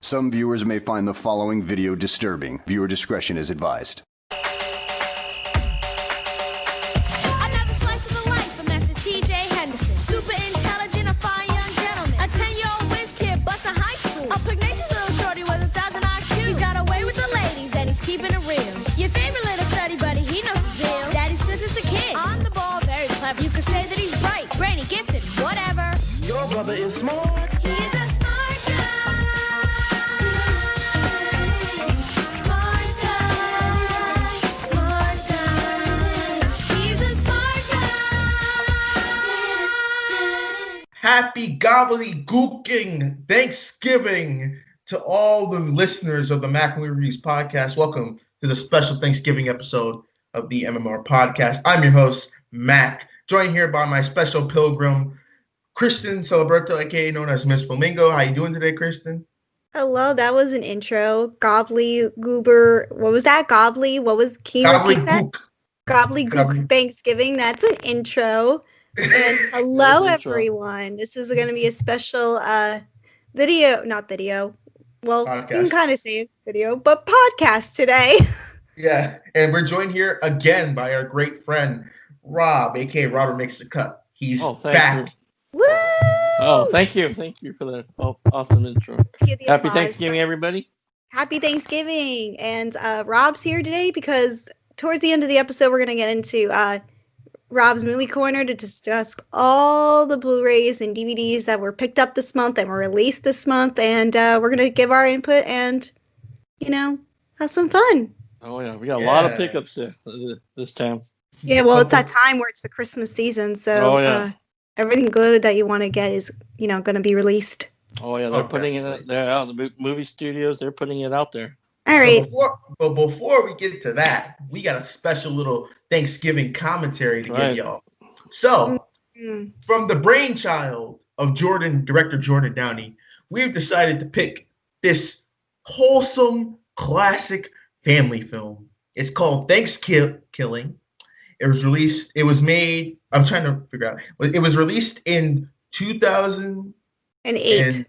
Some viewers may find the following video disturbing. Viewer discretion is advised. Another slice of the life from Master T.J. Henderson. Super intelligent, a fine young gentleman. A 10-year-old whiz kid busting high school. A pugnacious little shorty with 1,000 IQ. He's got away with the ladies and he's keeping it real. Your favorite little study buddy, he knows the deal. Daddy's still just a kid. On the ball, very clever. You could say that he's bright, brainy, gifted, whatever. Your brother is smart. He's a smart guy. Smart guy. Smart guy. He's a smart guy. Happy gobbledygooking Thanksgiving to all the listeners of the Mac Movie Reviews podcast. Welcome to the special Thanksgiving episode of the MMR podcast. I'm your host, Mac, joined here by my special pilgrim, Kristen Celeberto, aka known as Miss Flamingo. How you doing today, Kristen? Hello, that was an intro. Gobbly goober. What was that? Gobbly? What was key? Gobbledygook. Gobbledygook Thanksgiving. That's an intro. And hello, Nice intro. everyone. This is going to be a special video, not video. Well, you can Podcast. kind of say video, but podcast today. Yeah, and we're joined here again by our great friend, Rob, aka Robert Makes the Cut. He's Oh, thank back. Woo! Oh, thank you for that awesome intro. Give the Happy applause. Thanksgiving, everybody. Happy Thanksgiving. And Rob's here today because towards the end of the episode, we're going to get into Rob's Movie Corner to discuss all the Blu-rays and DVDs that were picked up this month and were released this month. And we're going to give our input and, have some fun. Oh yeah, we got a lot of Yeah. pickups this time. Yeah, well, it's that time where it's the Christmas season. So Oh, yeah. everything good that you want to get is, going to be released. Oh yeah, they're Oh, putting definitely. it. They're out. The movie studios. They're putting it out there. All right. Before we get to that, we got a special little Thanksgiving commentary to Right. give y'all. So, Mm. from the brainchild of director Jordan Downey, we've decided to pick this wholesome, classic family film. It's called ThanksKilling. It was made, I'm trying to figure out, it was released in 2008, And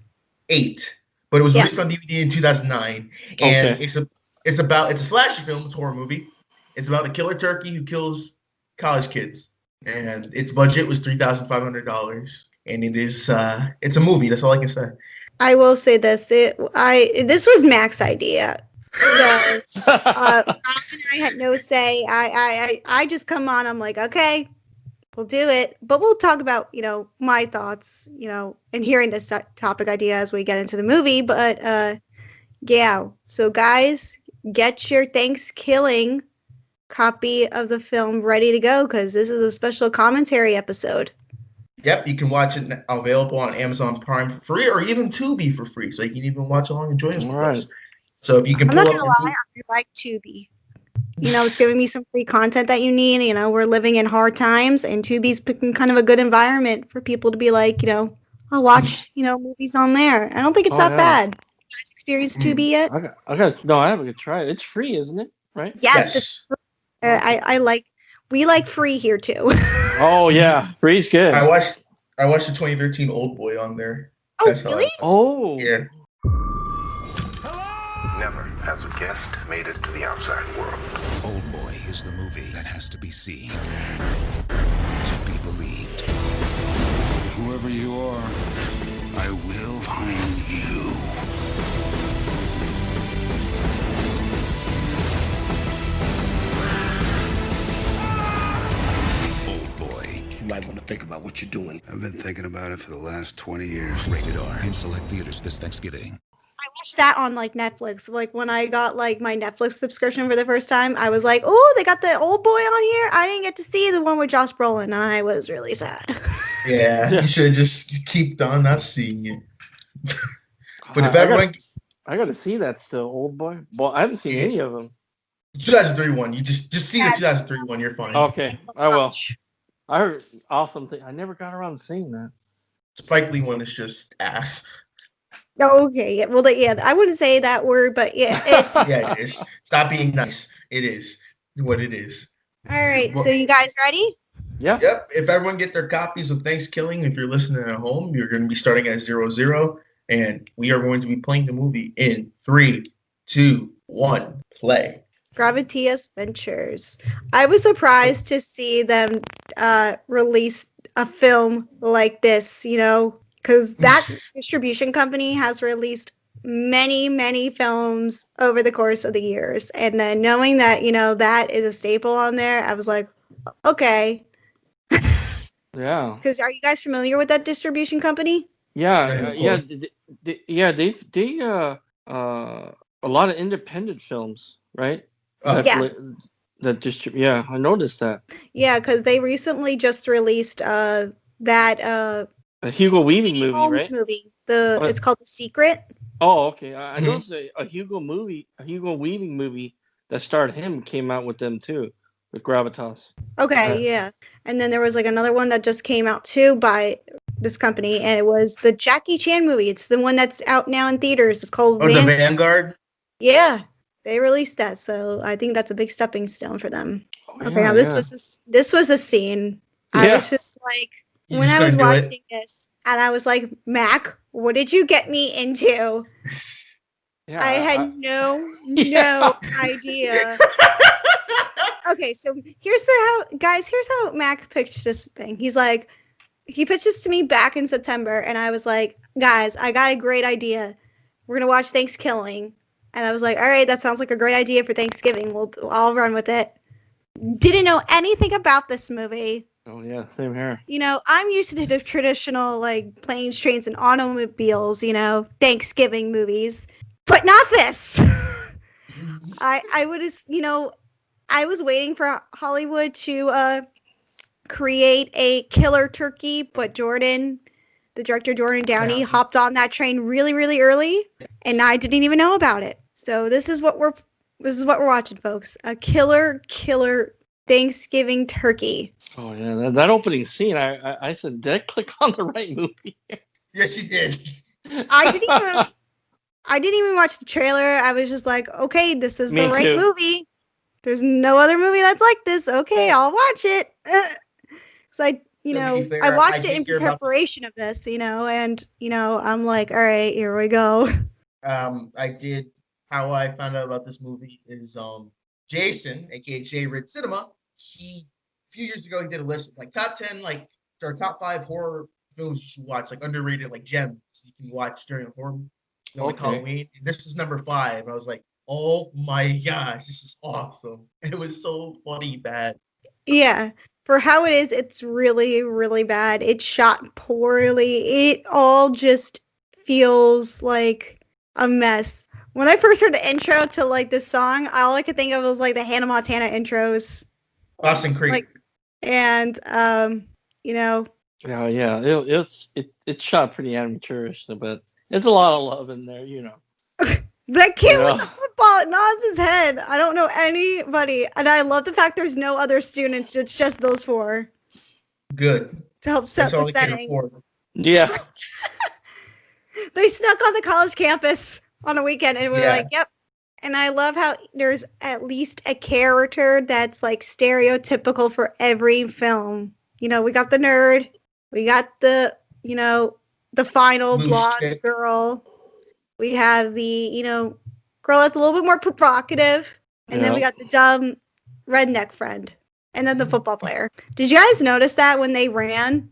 8. but it was Yes. released on DVD in 2009. And it's a slasher film, it's a horror movie. It's about a killer turkey who kills college kids. And its budget was $3,500. And it's a movie, that's all I can say. I will say this. This was Mac's idea. So Rob and I had no say. I just come on. I'm like, okay, we'll do it. But we'll talk about, my thoughts, and hearing this topic idea as we get into the movie. But yeah. So guys, get your ThanksKilling copy of the film ready to go because this is a special commentary episode. Yep, you can watch it available on Amazon Prime for free or even Tubi for free. So you can even watch along and join us with Right. us. So if you can I'm pull not up gonna lie, I like Tubi. It's giving me some free content that you need. We're living in hard times, and Tubi's picking kind of a good environment for people to be like, I'll watch, movies on there. I don't think it's Oh, that yeah. bad. You guys experienced Tubi yet? I haven't tried it. It's free, isn't it? Right? Yes, it's free. We like free here too. Oh yeah, free's good. I watched the 2013 Old Boy on there. Oh, That's how really? Oh Yeah. Never has a guest made it to the outside world. Old Boy is the movie that has to be seen to be believed. Whoever you are, I will find you. Old Boy. You might want to think about what you're doing. I've been thinking about it for the last 20 years. Rated R in select theaters this Thanksgiving. I watched that on Netflix. When I got my Netflix subscription for the first time, I was like, oh, they got the Old Boy on here. I didn't get to see the one with Josh Brolin, and I was really sad. Yeah, you should just keep on not seeing it. But if I everyone, got to see that still, Old Boy. Well, I haven't seen Yeah. any of them. 2003 one, you just see the 2003 one, you're fine. Okay, I will. I heard awesome thing. I never got around to seeing that. Spike Lee one is just ass. Oh, okay. Yeah. Well, I wouldn't say that word, but yeah, it's Yeah, it is. Stop being nice. It is what it is. all right. Well- So you guys ready? Yeah. Yep. If everyone get their copies of ThanksKilling, if you're listening at home, you're going to be starting at 00. And we are going to be playing the movie in 3, 2, 1, play. Gravitius Ventures. I was surprised to see them release a film like this, because that distribution company has released many, many films over the course of the years. And then knowing that, that is a staple on there, I was like, okay. Yeah. Because are you guys familiar with that distribution company? Yeah. Of Yeah. course. They a lot of independent films, right? Yeah. Yeah, I noticed that. Yeah, because they recently just released that A Hugo Weaving movie, Holmes right? movie. It's called The Secret. Oh, okay. I Mhm. noticed a Hugo Weaving movie that starred him came out with them too, with Gravitas. Okay, yeah. And then there was like another one that just came out too by this company, and it was the Jackie Chan movie. It's the one that's out now in theaters. It's called The Vanguard. Yeah, they released that, so I think that's a big stepping stone for them. Oh, Okay, yeah, now this was a scene. I Yeah. was just like, You when just I was couldn't do it? watching this, and I was like, Mac, what did you get me into? Yeah, I had no Yeah. idea. Okay, so here's how Mac pitched this thing. He pitched this to me back in September, and I was like, guys, I got a great idea. We're gonna watch ThanksKilling. And I was like, all right, that sounds like a great idea for Thanksgiving. I'll run with it. Didn't know anything about this movie. Oh yeah, same here. I'm used to the traditional like planes, trains, and automobiles, Thanksgiving movies, but not this. I was waiting for Hollywood to create a killer turkey, but the director Jordan Downey, hopped on that train really, really early, and I didn't even know about it. So this is what we're watching, folks. A killer Thanksgiving turkey. Oh yeah, that opening scene. I said, did I click on the right movie? Yes, you did. I didn't even watch the trailer. I was just like, okay, this is Me the right too. movie. There's no other movie that's like this. Okay, I'll watch it. So I fair, I watched I it in did hear about preparation of this, and I'm like, all right, here we go. How I found out about this movie is Jason, aka J Rid Cinema. A few years ago he did a list of like top 10 or top 5 horror films you should watch, like underrated, like gems you can watch during horror, like Okay. Halloween. And this is number 5. I was like, oh my gosh, this is awesome. And it was so funny bad. Yeah. For how it is, it's really, really bad. It's shot poorly. It all just feels like a mess. When I first heard the intro to like this song, all I could think of was like the Hannah Montana intros. Boston Creek. And Yeah. It's shot pretty amateurish, but there's a lot of love in there, that kid with the football, it nods his head. I don't know anybody, and I love the fact there's no other students. It's just those 4. Good. To help set That's all the we can setting. afford. Yeah. They snuck on the college campus on a weekend, and we're like, yep. And I love how there's at least a character that's like stereotypical for every film. We got the nerd, we got the final Loose blonde stick. girl. We have the, girl that's a little bit more provocative. And then we got the dumb redneck friend. And then the football player. Did you guys notice that when they ran?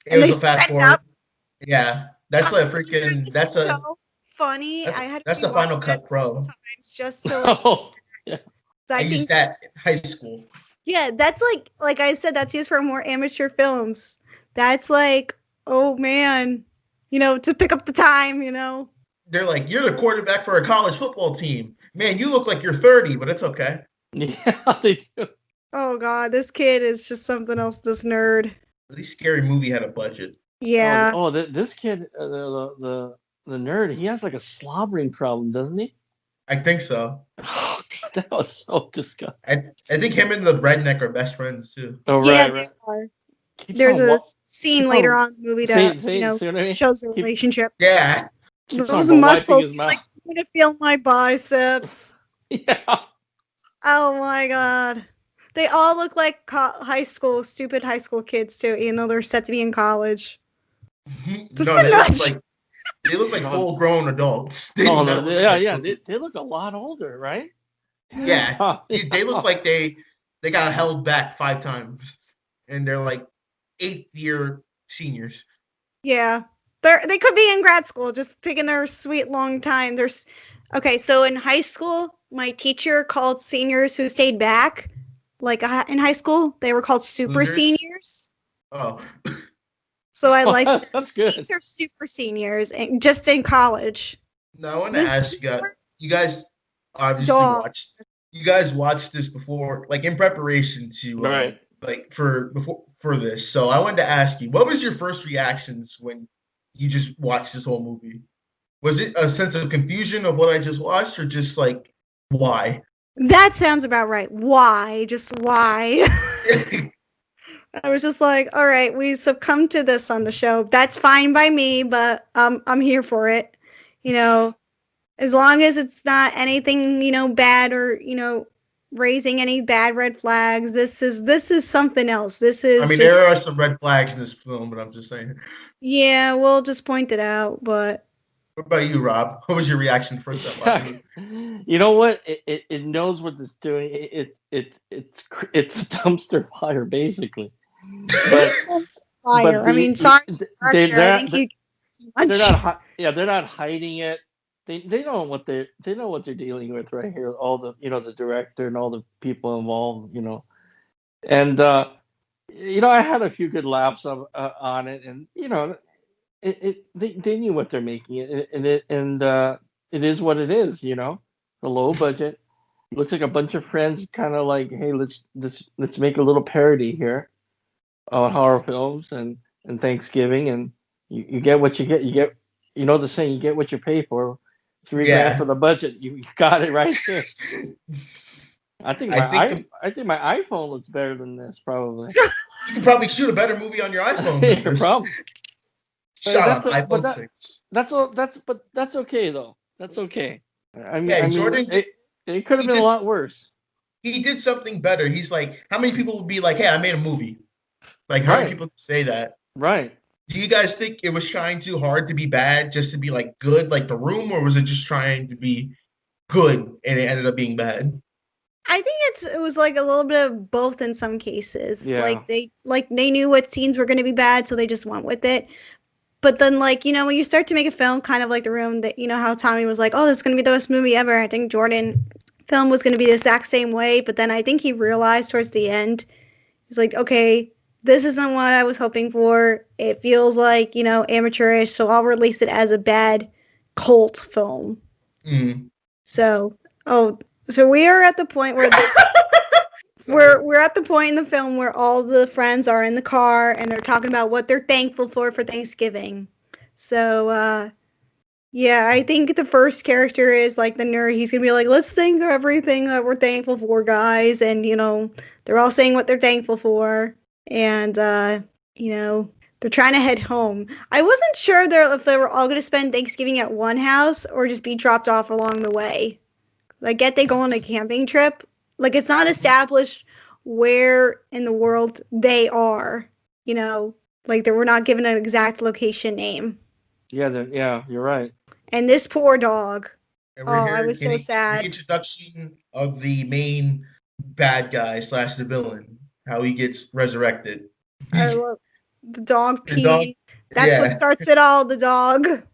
It was a fast forward. Up? Yeah. That's a freaking, that's so funny. That's the Final Cut Pro. Just to I used that in high school. Yeah, that's like I said, that's used for more amateur films. That's like, oh man, to pick up the time, They're like, you're the quarterback for a college football team. Man, you look like you're 30, but it's okay. Yeah, they do. Oh god, this kid is just something else, this nerd. At least Scary Movie had a budget. Yeah. This kid, the nerd, he has like a slobbering problem, doesn't he? I think so. Oh, God, that was so disgusting. I think him and the redneck are best friends too. Oh, right. There's a scene later on in the movie that shows the relationship. Yeah. Those muscles, he's like, I'm gonna feel my biceps. Yeah. Oh my god. They all look like stupid high school kids too, even though they're set to be in college. No, they look like They look like full-grown adults. They do Oh not no, look like high school kids. they look a lot older, right? Yeah, they look like they got held back 5 times, and they're like 8th-year seniors. Yeah. They could be in grad school, just taking their sweet long time. Okay, so in high school, my teacher called seniors who stayed back, like in high school, they were called super Losers? seniors. Oh, So I like That's good. these are super seniors, and just in college. now I want to This ask you guys obviously dog. watched this before, like in preparation to Right. like for this. So I wanted to ask you, what was your first reactions when you just watched this whole movie? Was it a sense of confusion of what I just watched, or just like why? That sounds about right. Why? Just why? I was just like, all right, we succumbed to this on the show. That's fine by me, but I'm here for it. You know, as long as it's not anything, bad or, raising any bad red flags. This is something else. This is I mean, just, there are some red flags in this film, but I'm just saying. yeah, we'll just point it out, but What about you, Rob? What was your reaction first time watching it? You know what? It knows what it's doing. It's a dumpster fire basically. But fire. I mean, sorry, I think you they're not hiding it. They know what they're dealing with right here. All the the director and all the people involved. And I had a few good laughs on it, and they knew what they're making it, and it is what it is. The low budget. Looks like a bunch of friends kind of like, hey, let's make a little parody here on horror films and Thanksgiving, and you get what you get. You get, the saying, you get what you pay for. $3 for the budget. You got it right there. I think my iPhone looks better than this, probably. You could probably shoot a better movie on your iPhone. Yeah, probably. Shot on iPhone 6. That's okay though. That's okay. Jordan. It could have been a lot worse. He did something better. He's like, how many people would be like, hey, I made a movie? Like, how many people say that? Right. Do you guys think it was trying too hard to be bad, just to be like good, like The Room, or was it just trying to be good and it ended up being bad? I think it was like a little bit of both in some cases. Yeah. Like they knew what scenes were going to be bad, so they just went with it. But then, like, when you start to make a film kind of like The Room, that how Tommy was like, oh, this is going to be the best movie ever. I think Jordan film was going to be the exact same way. But then I think he realized towards the end, he's like, okay, this isn't what I was hoping for. It feels like, amateurish, so I'll release it as a bad cult film. Mm. So we are at the point where we're at the point in the film where all the friends are in the car and they're talking about what they're thankful for Thanksgiving. So I think the first character is like the nerd. He's gonna be like, let's think of everything that we're thankful for, guys, and they're all saying what they're thankful for. And, they're trying to head home. I wasn't sure if they were all going to spend Thanksgiving at one house or just be dropped off along the way. I get they go on a camping trip. Like, it's not established where in the world they are, Like, they were not given an exact location name. Yeah, you're right. And this poor dog. I was so sad. The introduction of the main bad guy / the villain. How he gets resurrected. I love the dog pee. Dog, That's what starts it all, the dog.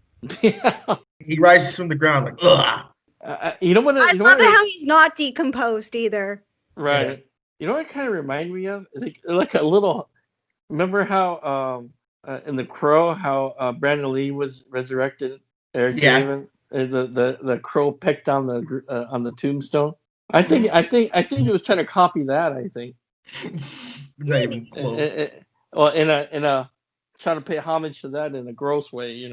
Yeah. He rises from the ground like, ugh. You know what? I love how he's not decomposed either. Right. Yeah. You know what it kind of reminded me of? Like a little. Remember how in The Crow, how Brandon Lee was resurrected? Eric David, the crow pecked on the tombstone. I think he was trying to copy that. I think. Not even close. Well, in a trying to pay homage to that in a gross way,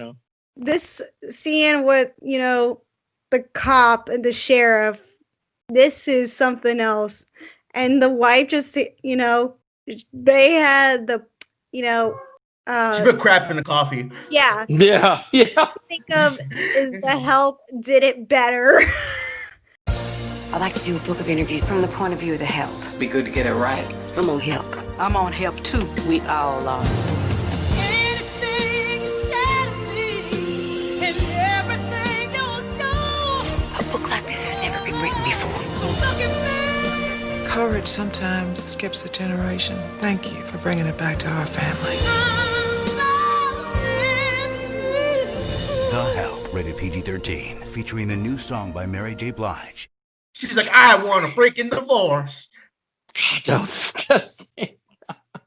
This scene with the cop and the sheriff, this is something else. And the wife just they had the she put crap in the coffee. Yeah. Yeah. Think of is the help did it better. I'd like to do a book of interviews from the point of view of the help. Be good to get it right. I'm on help. I'm on help too. We all are. Anything you say to me, Courage sometimes skips a generation. Thank you for bringing it back to our family. The Help, rated PG-13, featuring the new song by Mary J. Blige. She's like, I want a freaking divorce. That was disgusting.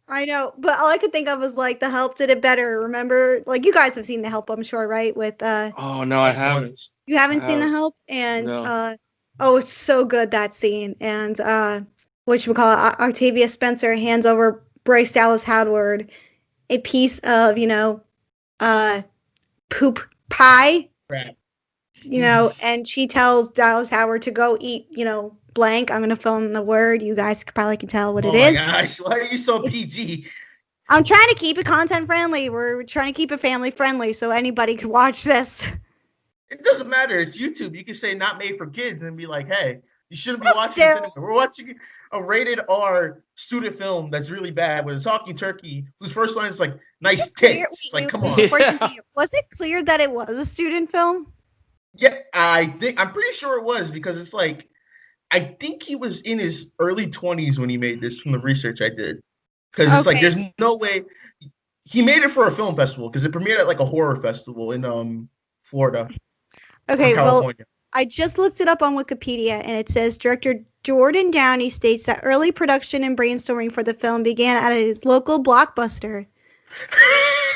I know, but all I could think of was like The Help did it better. Remember, like you guys have seen The Help, I'm sure, right? With Oh no, I haven't. you haven't I seen The haven't. Help, and No. oh, it's so good that scene. And whatchamacallit, Octavia Spencer hands over Bryce Dallas Howard a piece of poop pie, Crap. and she tells Dallas Howard to go eat blank. I'm gonna film the word. You guys probably can tell what it is. Oh my gosh, why are you so PG? I'm trying to keep it content friendly. We're trying to keep it family friendly so anybody can watch this. It doesn't matter. It's YouTube. You can say not made for kids and be like, hey, you shouldn't be Well, watching this still. anymore. We're watching a rated R student film that's really bad with a talking turkey whose first line is like, nice tits. Like, come on. Before you continue, was it clear that it was a student film? Yeah, I'm pretty sure it was because it's like, I think he was in his early 20s when he made this from the research I did. Because it's like, there's no way. He made it for a film festival because it premiered at like a horror festival in Florida. Okay, California. well, I just looked it up on Wikipedia, and it says director Jordan Downey states that early production and brainstorming for the film began at his local Blockbuster.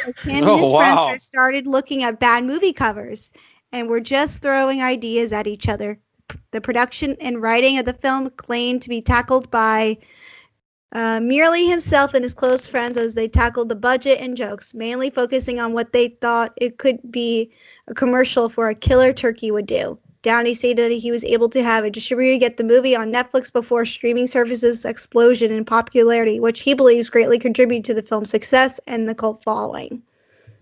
As Ken and his friends started looking at bad movie covers, and were just throwing ideas at each other. The production and writing of the film claimed to be tackled by merely himself and his close friends as they tackled the budget and jokes, mainly focusing on what they thought it could be a commercial for a killer turkey would do. Downey stated that he was able to have a distributor get the movie on Netflix before streaming services' explosion in popularity, which he believes greatly contributed to the film's success and the cult following.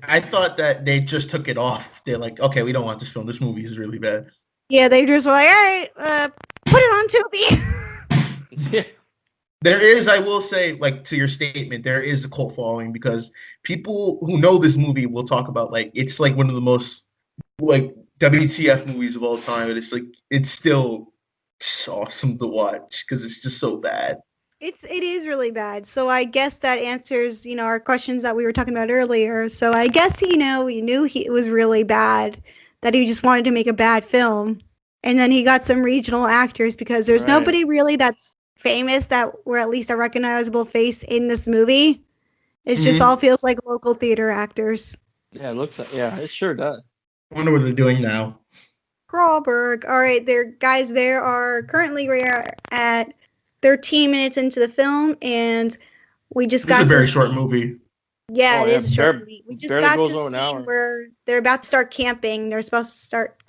I thought that they just took it off. They're like, okay, we don't want this film. This movie is really bad. Yeah, they just were like, all right, put it on Tubi. Yeah. There is, I will say, like to your statement, there is a cult following because people who know this movie will talk about like it's like one of the most like WTF movies of all time, and it's like it's still awesome to watch because it's just so bad. It is really bad. So I guess that answers our questions that we were talking about earlier. So I guess he knew it was really bad, that he just wanted to make a bad film, and then he got some regional actors because there's nobody really that's famous that were at least a recognizable face in this movie. It just all feels like local theater actors. Yeah, it looks like, it sure does. I wonder what they're doing now. Crawlberg. All right, there are currently we're at 13 minutes into the film, and we just got This is a very short movie. Yeah, it is a short movie. We just got to the an hour. scene where they're about to start camping. They're supposed to start,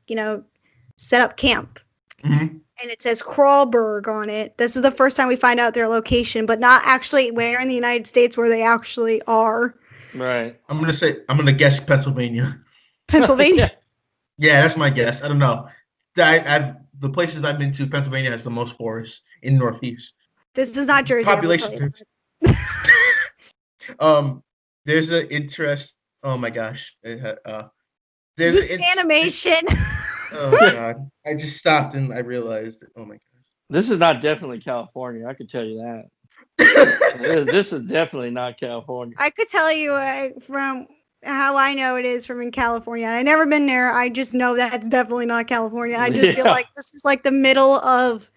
set up camp. Mm-hmm. And it says Crawlberg on it. This is the first time we find out their location, but not actually where in the United States where they actually are. Right. I'm gonna guess Pennsylvania. Pennsylvania? Yeah, that's my guess. I don't know. The places I've been to, Pennsylvania has the most forests in Northeast. This is not Jersey. Population. There's an interest. Oh my gosh. There's this animation. Oh god. I just stopped and I realized. Oh my gosh. This is not definitely California. I can tell you that. This is definitely not California. I could tell you from how I know it is from in California. I've never been there. I just know that's definitely not California. I just feel like this is like the middle of,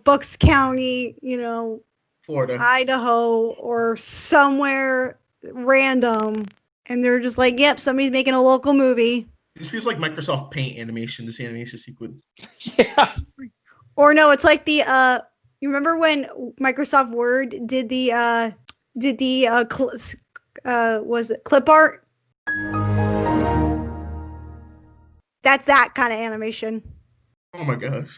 Bucks County, Florida, Idaho, or somewhere random. And they're just like, yep, somebody's making a local movie. This feels like Microsoft Paint animation, this animation sequence. Yeah. Or no, it's like the you remember when Microsoft Word did the was it clip art? That's that kind of animation. Oh my gosh.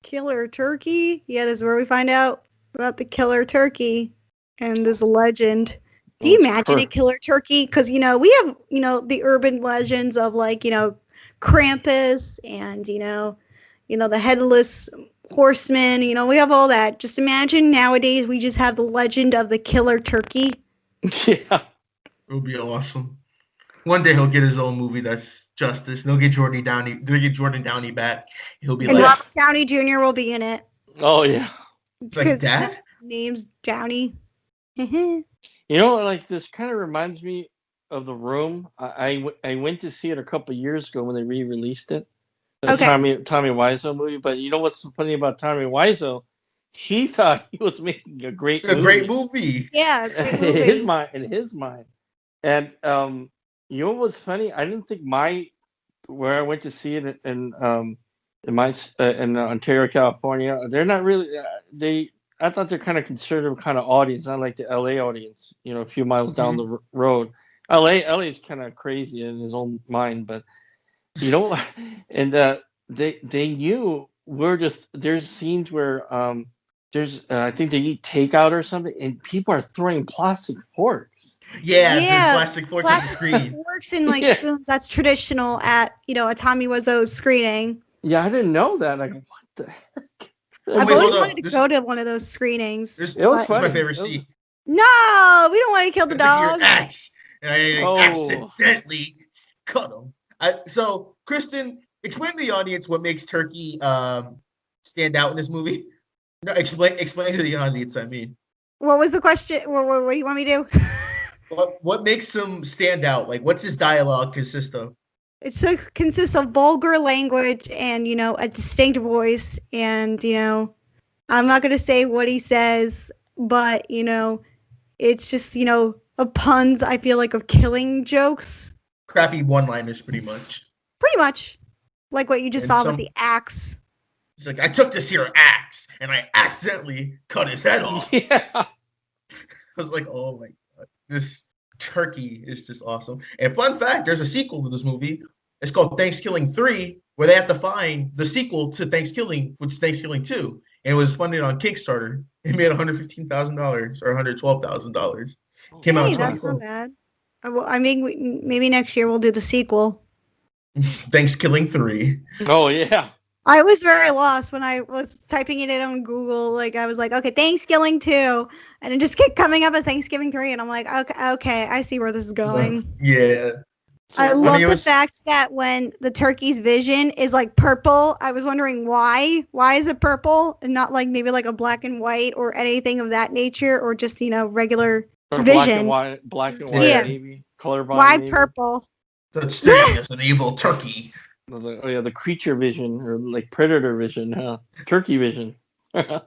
Killer turkey? Yeah, this is where we find out about the killer turkey and this legend. Do you imagine a killer turkey? Because, we have, the urban legends of like, Krampus and, the headless horseman, we have all that. Just imagine nowadays we just have the legend of the killer turkey. Yeah. It would be awesome. One day he'll get his own movie that's justice. They'll get Jordan Downey back. He'll be and Robert Downey Jr. will be in it. Oh yeah. It's like that? Name's Downey. You know, like this kind of reminds me of The Room. I went to see it a couple years ago when they re-released it, the Okay. Tommy Wiseau movie. But you know what's funny about Tommy Wiseau? He thought he was making a great A movie. great movie. Yeah, great movie. In his mind. And you know what was funny? I didn't think where I went to see it in Ontario, California. They're not really I thought they're kind of conservative kind of audience, not like the LA audience. You know, a few miles down the road. LA is kind of crazy in his own mind, but you know, and they knew there's scenes where I think they eat takeout or something, and people are throwing plastic forks. Yeah, the plastic fork on the screen. Forks and like spoons. That's traditional at a Tommy Wiseau screening. Yeah, I didn't know that. Like, what the heck? I've always wanted to go to one of those screenings. It was funny. My favorite scene. No, we don't want to kill the dog. Your axe, and I accidentally cut him. So, Kristen, explain to the audience what makes Turkey stand out in this movie. No, explain to the audience. I mean, what was the question? What do you want me to do? What makes him stand out? Like, what's his dialogue consist of? It consists of vulgar language and, a distinct voice. And, I'm not going to say what he says, but, it's just, a puns, I feel like, of killing jokes. Crappy one-liners, pretty much. Pretty much. Like what you just saw with the axe. He's like, I took this here axe, and I accidentally cut his head off. Yeah. I was like, oh my God. This Turkey is just awesome. And fun fact, there's a sequel to this movie. It's called ThanksKilling 3, where they have to find the sequel to ThanksKilling, which is ThanksKilling 2. And it was funded on Kickstarter. It made $115,000 or $112,000. Came out in 2012. That's not bad. I mean, maybe next year we'll do the sequel. ThanksKilling 3. Oh, yeah. I was very lost when I was typing it in on Google. Like, I was like, okay, ThanksKilling 2. And it just kept coming up as Thanksgiving 3. And I'm like, okay, I see where this is going. Yeah. I love the fact that when the turkey's vision is like purple, I was wondering why. Why is it purple and not like maybe like a black and white or anything of that nature, or just regular or vision? Black and white, yeah. Maybe colorblind. Why maybe. Purple? That's staring as an evil turkey. Oh yeah, the creature vision or like predator vision, huh? Turkey vision. I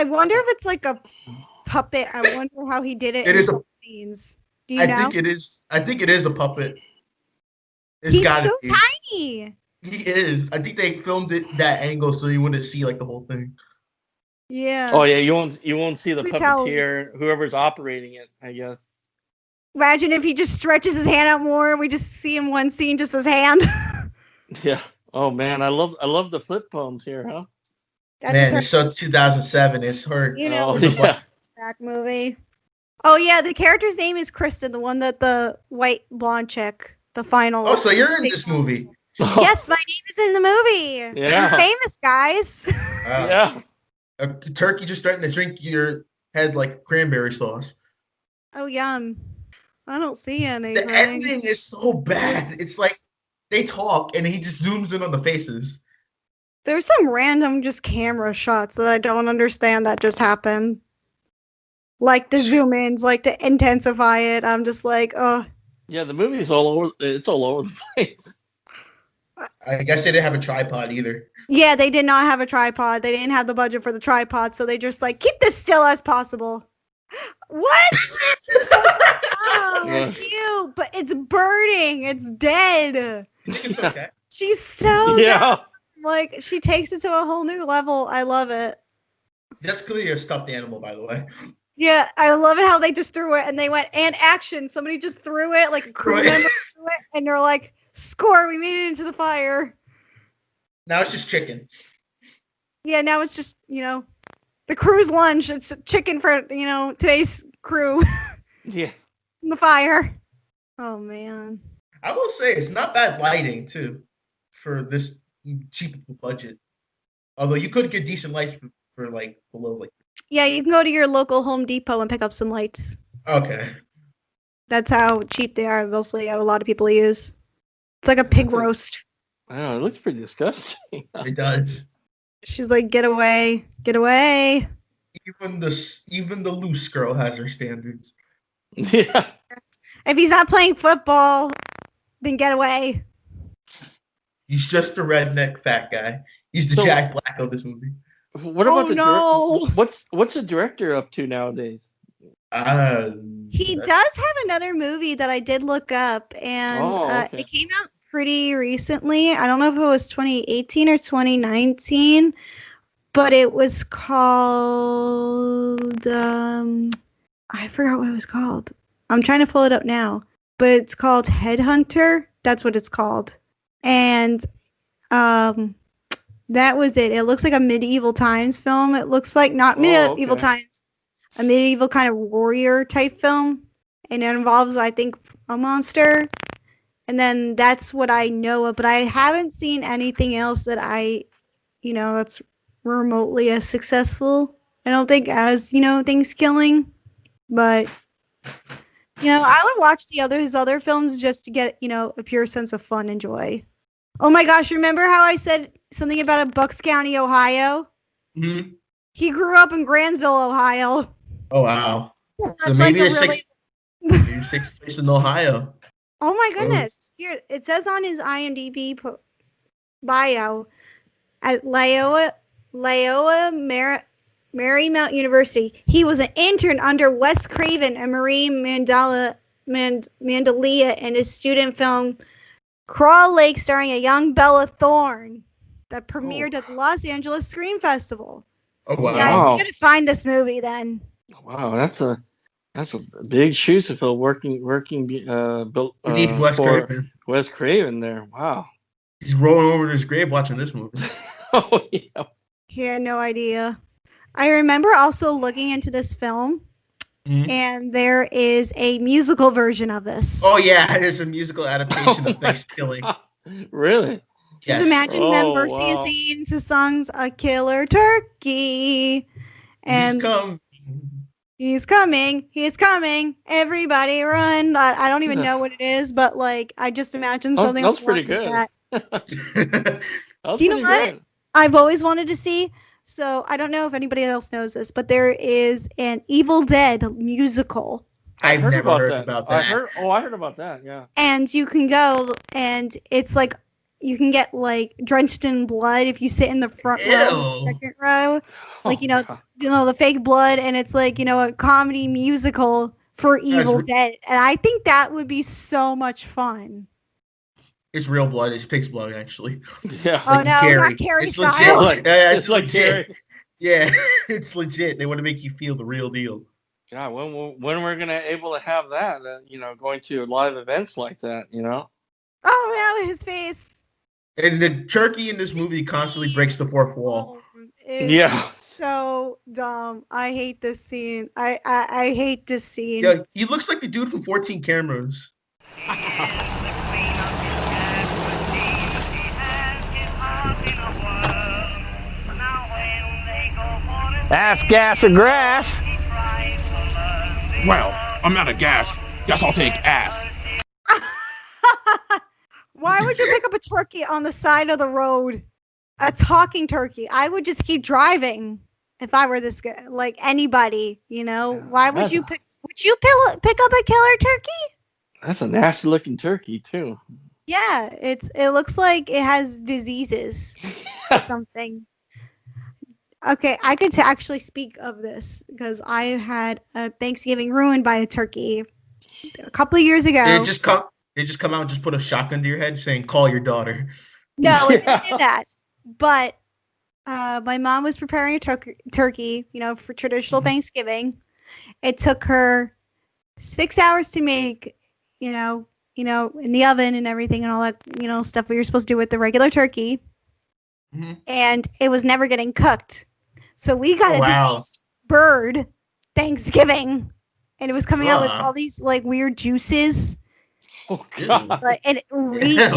wonder if it's like a puppet. I wonder how he did it. It is scenes. Do you know? I think it is a puppet. He's so tiny. He is. I think they filmed it that angle so you wouldn't see like the whole thing. Yeah. Oh yeah, you won't see the puppeteer, whoever's operating it, I guess. Imagine if he just stretches his hand out more and we just see him one scene, just his hand. Yeah. Oh man, I love the flip phones here, huh? Man, it's so 2007. It's her. Back movie. Oh yeah, the character's name is Kristen, the one that the white blonde chick, the final. Oh, so you're in this movie? Yes, my name is in the movie. Yeah. I'm famous, guys. Yeah. A turkey just starting to drink your head like cranberry sauce. Oh yum! I don't see anything. The ending is so bad. It's like they talk and he just zooms in on the faces. There's some random just camera shots that I don't understand that just happened. Like the zoom ins, like to intensify it. I'm just like, oh. Yeah, the movie's all over. It's all over the place. I guess they didn't have a tripod either. Yeah, they did not have a tripod. They didn't have the budget for the tripod, so they just like keep this still as possible. What? Oh, cute, but it's burning. It's dead. It's okay. She's so yeah. Like she takes it to a whole new level. I love it. That's clearly a stuffed animal, by the way. Yeah, I love it how they just threw it and they went, and action. Somebody just threw it, like a crew member threw it, and they're like, score, we made it into the fire. Now it's just chicken. Yeah, now it's just, the crew's lunch. It's chicken for, today's crew. Yeah. In the fire. Oh, man. I will say, it's not bad lighting, too, for this cheap budget. Although you could get decent lights for like, below, like. Yeah, you can go to your local Home Depot and pick up some lights. Okay. That's how cheap they are. Mostly, a lot of people use. It's like a pig roast. I don't know. It looks pretty disgusting. It does. She's like, get away, get away. Even the loose girl has her standards. Yeah. If he's not playing football, then get away. He's just a redneck fat guy. He's the So- Jack Black of this movie. What about Oh, the no. what's the director up to nowadays? He does have another movie that I did look up, and Okay. it came out pretty recently. I don't know if it was 2018 or 2019, but it was called I forgot what it was called. I'm trying to pull it up now, but it's called Headhunter. That's what it's called, and that was it. It looks like a medieval times film. It looks like not medieval okay. times, a medieval kind of warrior type film, and it involves, I think, a monster. And then that's what I know of, but I haven't seen anything else that that's remotely as successful. I don't think as, ThanksKilling, but I would watch his other films just to get, a pure sense of fun and joy. Oh my gosh, remember how I said something about a Bucks County, Ohio? Mm-hmm. He grew up in Granville, Ohio. Oh wow. That's So maybe like it's a really... maybe it takes place in Ohio. Oh my goodness. Here, it says on his IMDb bio at Loyola Marymount University, he was an intern under Wes Craven and Marie Mandalia in his student film Crawl Lake, starring a young Bella Thorne, that premiered at the Los Angeles Screen Festival. Oh wow. Guys, we gotta find this movie then. Wow, that's a big shoes to fill. Working Beneath Wes for Craven. Wes Craven there. Wow. He's rolling over to his grave watching this movie. Oh yeah. He had no idea. I remember also looking into this film, and there is a musical version of this. Oh yeah, there's a musical adaptation of ThanksKilling. Really? Yes. Just imagine them versing and singing to songs "A Killer Turkey," and He's coming, everybody run. I don't even know what it is, but like I just imagine something. That's pretty good. That. Do you know what I've always wanted to see? So I don't know if anybody else knows this, but there is an Evil Dead musical. I've never heard about that. I heard about that, yeah. And you can go, and it's like you can get like drenched in blood if you sit in the front row, second row, like the fake blood, and it's like a comedy musical for Evil Dead, and I think that would be so much fun. It's real blood. It's pig's blood, actually. Yeah. Oh no, Carrie. not Carrie It's style. legit. Yeah, it's like legit. Carrie. Yeah, it's legit. They want to make you feel the real deal. God, when we're gonna able to have that? Going to live events like that. Oh no, his face. And the turkey in this movie constantly breaks the fourth wall. Yeah. So dumb. I hate this scene. I hate this scene. Yeah, he looks like the dude from 14 Cameras. Ass, gas, or grass. Well, I'm out of gas. Guess I'll take ass. Why would you pick up a turkey on the side of the road? A talking turkey. I would just keep driving if I were this guy. Like anybody, Why would you pick? Would you pick up a killer turkey? That's a nasty looking turkey too. Yeah, it looks like it has diseases or something. Okay, I could actually speak of this because I had a Thanksgiving ruined by a turkey a couple of years ago. They just come out and just put a shotgun to your head saying, "Call your daughter." No, it didn't do that. But my mom was preparing a turkey, for traditional Thanksgiving. It took her 6 hours to make, in the oven and everything and all that, stuff we were supposed to do with the regular turkey. Mm-hmm. And it was never getting cooked. So we got a deceased bird Thanksgiving, and it was coming out with all these like weird juices. Oh God! And it reeked.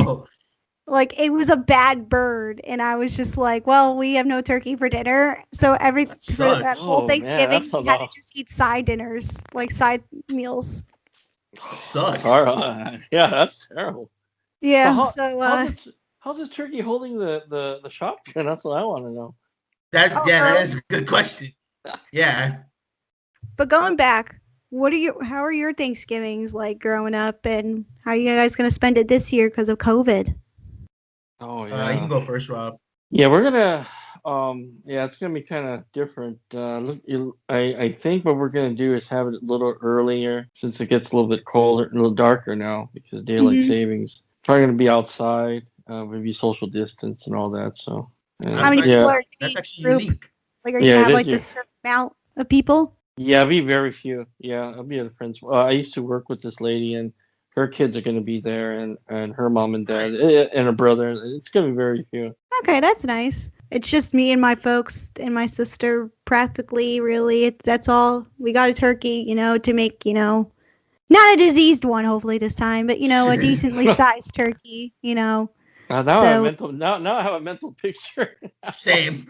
Like it was a bad bird, and I was just like, "Well, we have no turkey for dinner, so for that whole Thanksgiving, we had to just eat side dinners, like side meals." Sucks. All right. Yeah, that's terrible. Yeah. So how's this turkey holding the shotgun? That's what I want to know. That is a good question. Yeah. But going back, how are your Thanksgivings like growing up, and how are you guys gonna spend it this year because of COVID? Oh You yeah. can go first, Rob. Yeah, we're gonna. It's gonna be kind of different. I think what we're gonna do is have it a little earlier since it gets a little bit colder, a little darker now because daylight savings. Probably gonna be outside, maybe social distance and all that. So. How many people are in That's each actually group? unique. Like, are you gonna have like this certain amount of people? Yeah, it'll be very few. Yeah, I'll be at a friend's. I used to work with this lady, and her kids are going to be there, and her mom and dad, and her brother. It's going to be very few. Okay, that's nice. It's just me and my folks and my sister, practically, really. That's all. We got a turkey, to make, not a diseased one, hopefully this time, but, a decently sized turkey, Now I have a mental picture. Same.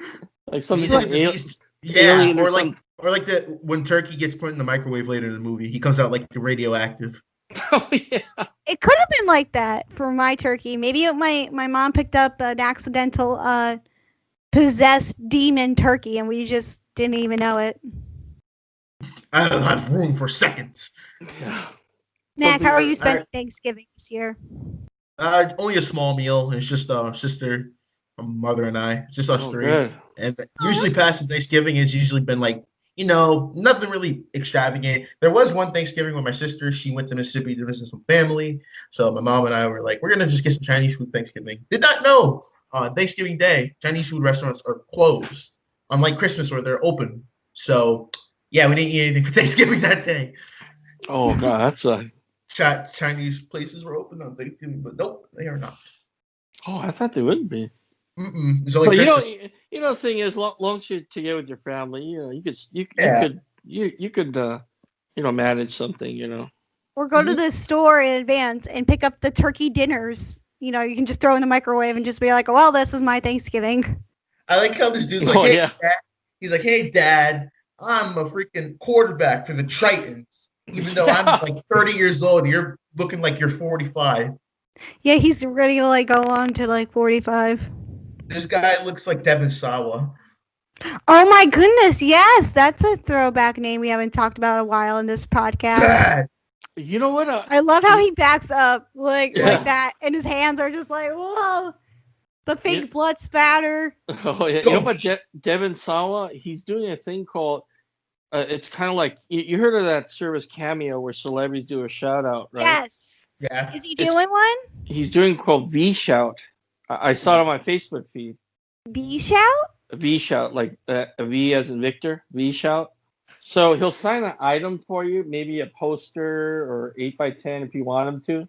Like something diseased. alien or like when turkey gets put in the microwave later in the movie, he comes out like radioactive. Oh yeah. It could have been like that for my turkey. Maybe my mom picked up an accidental possessed demon turkey, and we just didn't even know it. I don't have room for seconds. Yeah. Mac, how are you spending Thanksgiving this year? Only a small meal. It's just sister, my mother, and I. It's just us three. Good. And usually past Thanksgiving, it's usually been like, nothing really extravagant. There was one Thanksgiving with my sister. She went to Mississippi to visit some family. So my mom and I were like, we're going to just get some Chinese food Thanksgiving. Did not know Thanksgiving Day, Chinese food restaurants are closed, unlike Christmas where they're open. So, yeah, we didn't eat anything for Thanksgiving that day. Oh, God, that's a... Chinese places were open on Thanksgiving, but nope, they are not. Oh, I thought they would be. But the thing is, long as you're together with your family, you could manage something, Or go to the store in advance and pick up the turkey dinners. You can just throw in the microwave and just be like, well, this is my Thanksgiving. I like how this dude's like, Dad. He's like, hey, Dad, I'm a freaking quarterback for the Tritons. Even though I'm like 30 years old, you're looking like you're 45. Yeah, he's ready to like go on to like 45. This guy looks like Devin Sawa. Oh my goodness, yes, that's a throwback name we haven't talked about in a while in this podcast. Bad. You know what? I love how he backs up like that, and his hands are just like, whoa, the fake blood spatter. Oh yeah, you know about Devin Sawa? He's doing a thing called. It's kind of like you heard of that service Cameo where celebrities do a shout out, right? Yes. Yeah. Is he doing one? He's doing called V Shout. I saw it on my Facebook feed. V Shout? V Shout, like a V as in Victor. V Shout. So he'll sign an item for you, maybe a poster or 8x10 if you want him to,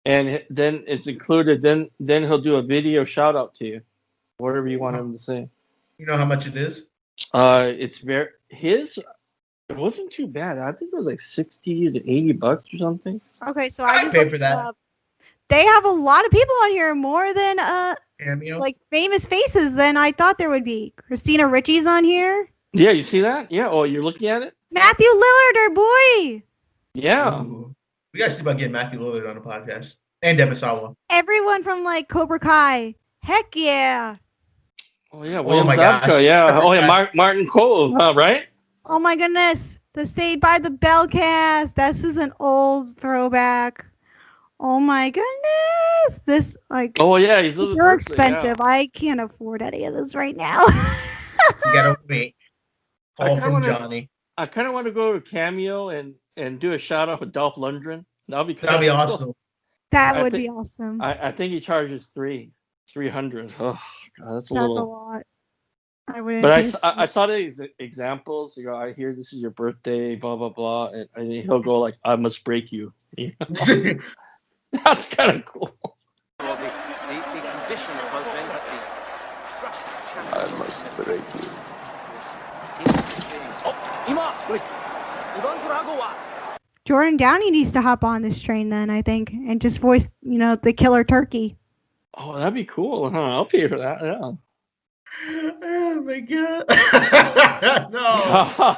and then it's included. Then he'll do a video shout out to you, whatever you want him to say. You know how much it is? It's his. It wasn't too bad. I think it was like $60 to $80 or something. Okay, so I pay for that. They have a lot of people on here, more than Cameo? like famous faces than I thought there would be. Christina Ricci's on here. Yeah, you see that? Yeah. Oh, you're looking at it? Matthew Lillard, our boy. Yeah. Ooh. We got to see about getting Matthew Lillard on the podcast. And Devin Sawa. Everyone from like Cobra Kai. Heck yeah. Oh yeah, William my Zabka, gosh. yeah. Oh yeah, Martin Cole, right? Oh my goodness. The Saved by the Bell cast. This is an old throwback. Oh my goodness. This like oh yeah, they're expensive. Yeah. I can't afford any of this right now. You gotta wait. Call from Johnny. I kind of want to go to Cameo and do a shout out with Dolph Lundgren. That'd be awesome. That would be awesome. I think he charges $300. Oh God, that's a lot. I wouldn't. But I saw these examples. I hear this is your birthday, blah blah blah, and he'll go like, "I must break you." That's kind of cool. Well, the condition of most men that the I must break you. Jordan Downey needs to hop on this train then, I think, and just voice, the killer turkey. Oh, that'd be cool, huh? I'll pay for that, yeah. Oh my God. No.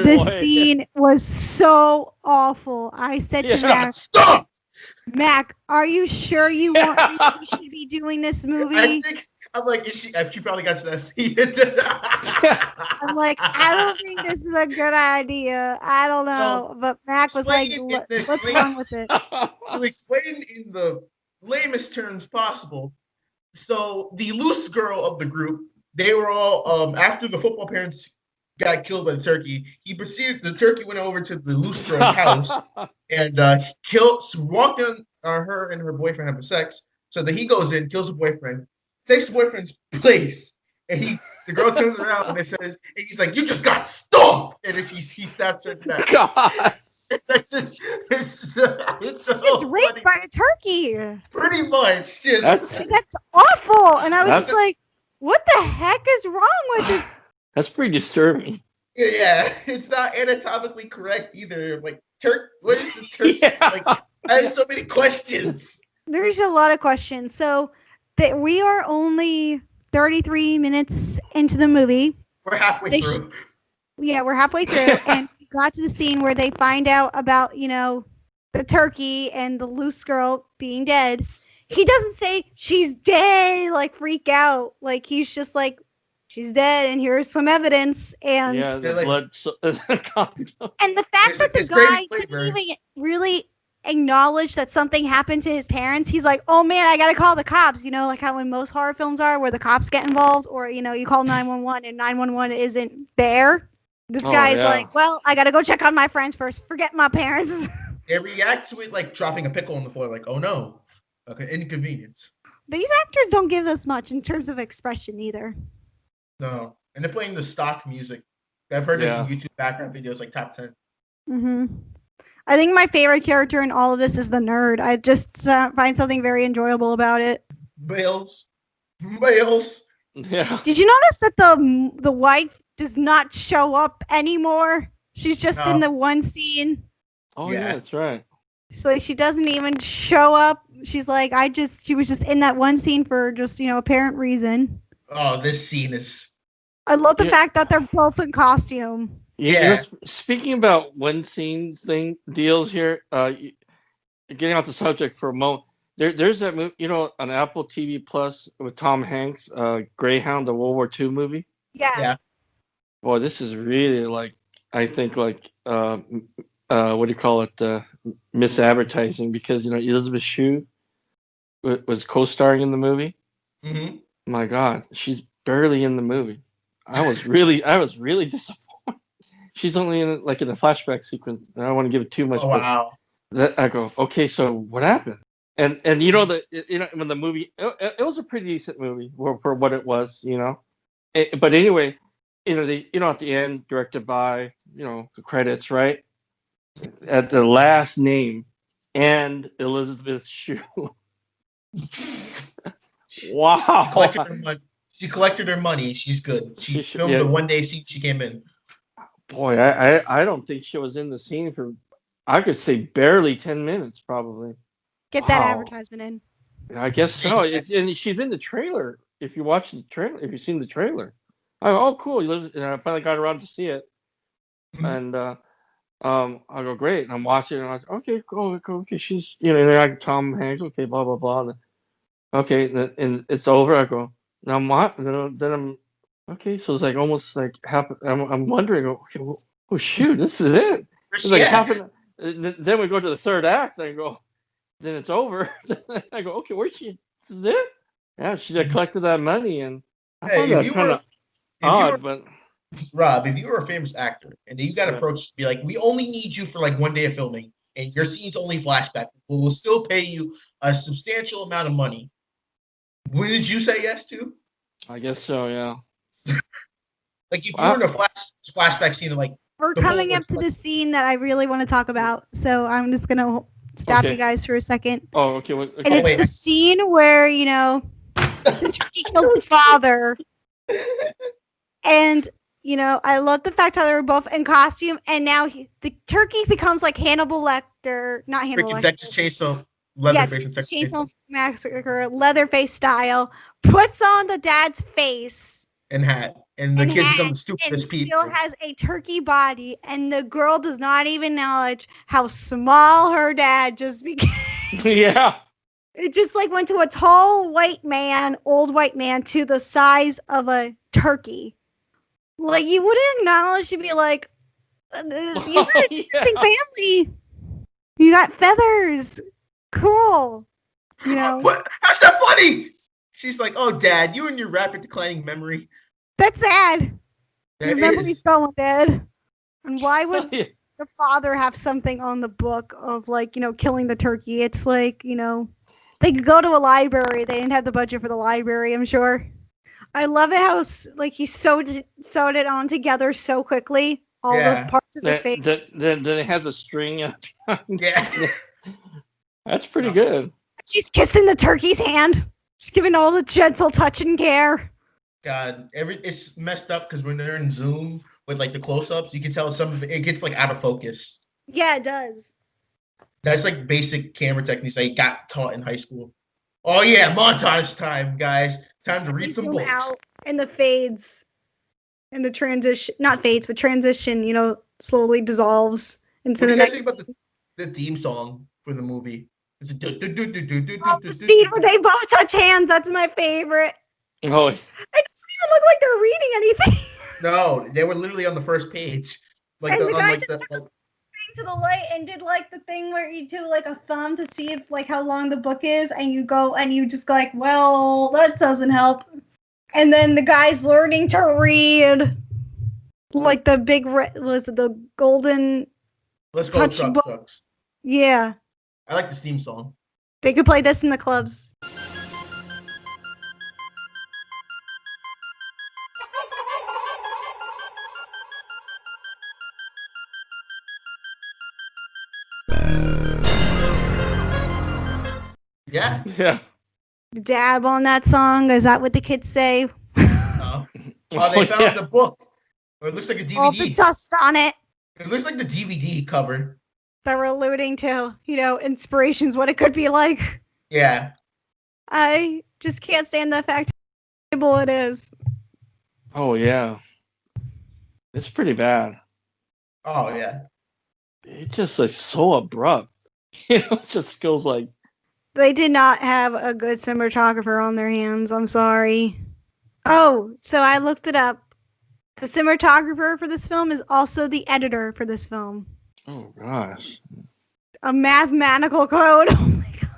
This scene was so awful. I said to Mac, stop! Mac, are you sure you want we should be doing this movie? I'm like, she probably got to that scene. I'm like, I don't think this is a good idea. I don't know. So, but Mac was like, what's wrong with it? To explain in the lamest terms possible, so the loose girl of the group, they were all after the football parents got killed by the turkey. The turkey went over to the loose girl's house and walked in her and her boyfriend having sex. So then he goes in, kills the boyfriend, takes the boyfriend's place, and the girl turns around and and he's like, "You just got stalked," and then he stabs her in the back. God. It's raped by a turkey. Pretty much. That's awful. And I was just like, what the heck is wrong with this? That's pretty disturbing. Yeah, it's not anatomically correct either. Like, what is the turkey? Yeah. Like, I have so many questions. There's a lot of questions. So we are only 33 minutes into the movie. We're halfway through. Yeah, we're halfway through. And we got to the scene where they find out about, the turkey and the loose girl being dead. He doesn't say she's dead, like freak out. Like he's just like, she's dead, and here's some evidence. And yeah, the blood. And the fact that the guy couldn't even really acknowledge that something happened to his parents, he's like, oh man, I gotta call the cops. Like how in most horror films are, where the cops get involved, or you call 911 and 911 isn't there. This guy's like, well, I gotta go check on my friends first. Forget my parents. They react to it like dropping a pickle on the floor, like, oh no, okay, inconvenience. These actors don't give us much in terms of expression either. No, and they're playing the stock music. I've heard this in YouTube background videos, like top 10. Mm-hmm. I think my favorite character in all of this is the nerd. I just find something very enjoyable about it. Bales. Yeah. Did you notice that the wife does not show up anymore? She's just in the one scene. Oh yeah, that's right. So like, she doesn't even show up. She's like, she was just in that one scene for just apparent reason. Oh, this scene is. I love the fact that they're both in costume. Yeah. Speaking about one scene deals here, getting off the subject for a moment. There's that movie, on Apple TV Plus with Tom Hanks, Greyhound, the World War II movie. Yeah. Boy, this is really I think what do you call it? Misadvertising, because Elizabeth Shue was co-starring in the movie. Mm-hmm. My God, she's barely in the movie. I was really disappointed. She's only in a flashback sequence. I don't want to give it too much. Oh, wow. I go, okay, so what happened? And when the movie, it was a pretty decent movie for what it was, But anyway, at the end, directed by, the credits, right? At the last name, and Elizabeth Shue. Wow. She collected her money. She's good. She filmed the one day scene she came in. Boy, I don't think she was in the scene for, I could say, barely 10 minutes, probably. Get that advertisement in. I guess so. And she's in the trailer. If you watch the trailer, if you've seen the trailer, oh, cool. And I finally got around to see it, and I go, great. And I'm watching, and I'm like, okay, cool, okay. She's, like Tom Hanks, okay, blah blah blah. Okay, and it's over. I go, now what? Then I'm, okay. So it's like almost like half. I'm wondering, okay, oh shoot, this is it. It's like half. Then we go to the third act, and I go, then it's over. I go, okay, where's she? This is it? Yeah, she collected that money, and I found that kind of odd. But Rob, if you were a famous actor and you got approached to be like, we only need you for like one day of filming, and your scene's only flashback, but we'll still pay you a substantial amount of money, what did you say yes to? I guess so, yeah. Like if you were in a flashback scene of like. We're coming up to the scene that I really want to talk about, so I'm just gonna stop you guys for a second. Oh, okay. And it's the scene where, he kills his father. And, I love the fact how they were both in costume, and now the turkey becomes like Hannibal Lecter, not Hannibal Lecter. Texas Chainsaw Leatherface. Chainsaw Massacre, Leatherface style, puts on the dad's face. And hat. And the kids become the stupidest people. And still has a turkey body, and the girl does not even acknowledge how small her dad just became. Yeah. It just like went to a tall white man, old white man, to the size of a turkey. Like you wouldn't acknowledge to be like, you got an interesting family. You got feathers. Cool. You know. What? How's that funny? She's like, oh, Dad, you and your rapid declining memory. That's sad. That Your memory's is. going dead. And why would Yeah. the father have something on the book of like, killing the turkey? It's like, they could go to a library. They didn't have the budget for the library, I'm sure. I love it how like he sewed it on together so quickly. All the parts of his face. Then it has a string. Yeah. That's pretty good. She's kissing the turkey's hand. She's giving all the gentle touch and care. God, it's messed up because when they're in Zoom with like the close-ups, you can tell some of it gets like out of focus. Yeah, it does. That's like basic camera techniques I got taught in high school. Oh yeah, montage time, guys. Time to read some books. Out and the fades and the transition, not fades, but transition, slowly dissolves into the next. What do you guys think about the theme song for the movie? It's the scene where they both touch hands. That's my favorite. Oh. It doesn't even look like they're reading anything. No, they were literally on the first page. Like and the guy just took to the light and did like the thing where you do like a thumb to see if like how long the book is, and you go and you just go like, well, that doesn't help. And then the guy's learning to read, like the big was it the golden? Let's go trucks. Yeah. I like this theme song. They could play this in the clubs. Yeah. Yeah. Dab on that song. Is that what the kids say? Oh, they found the book. Or it looks like a DVD. All the dust on it. It looks like the DVD cover. That we're alluding to, inspirations, what it could be like. Yeah. I just can't stand the fact how terrible it is. Oh, yeah. It's pretty bad. Oh, yeah. It just like so abrupt. It just goes like. They did not have a good cinematographer on their hands. I'm sorry. Oh, so I looked it up. The cinematographer for this film is also the editor for this film. Oh, gosh. A mathematical code. Oh, my God.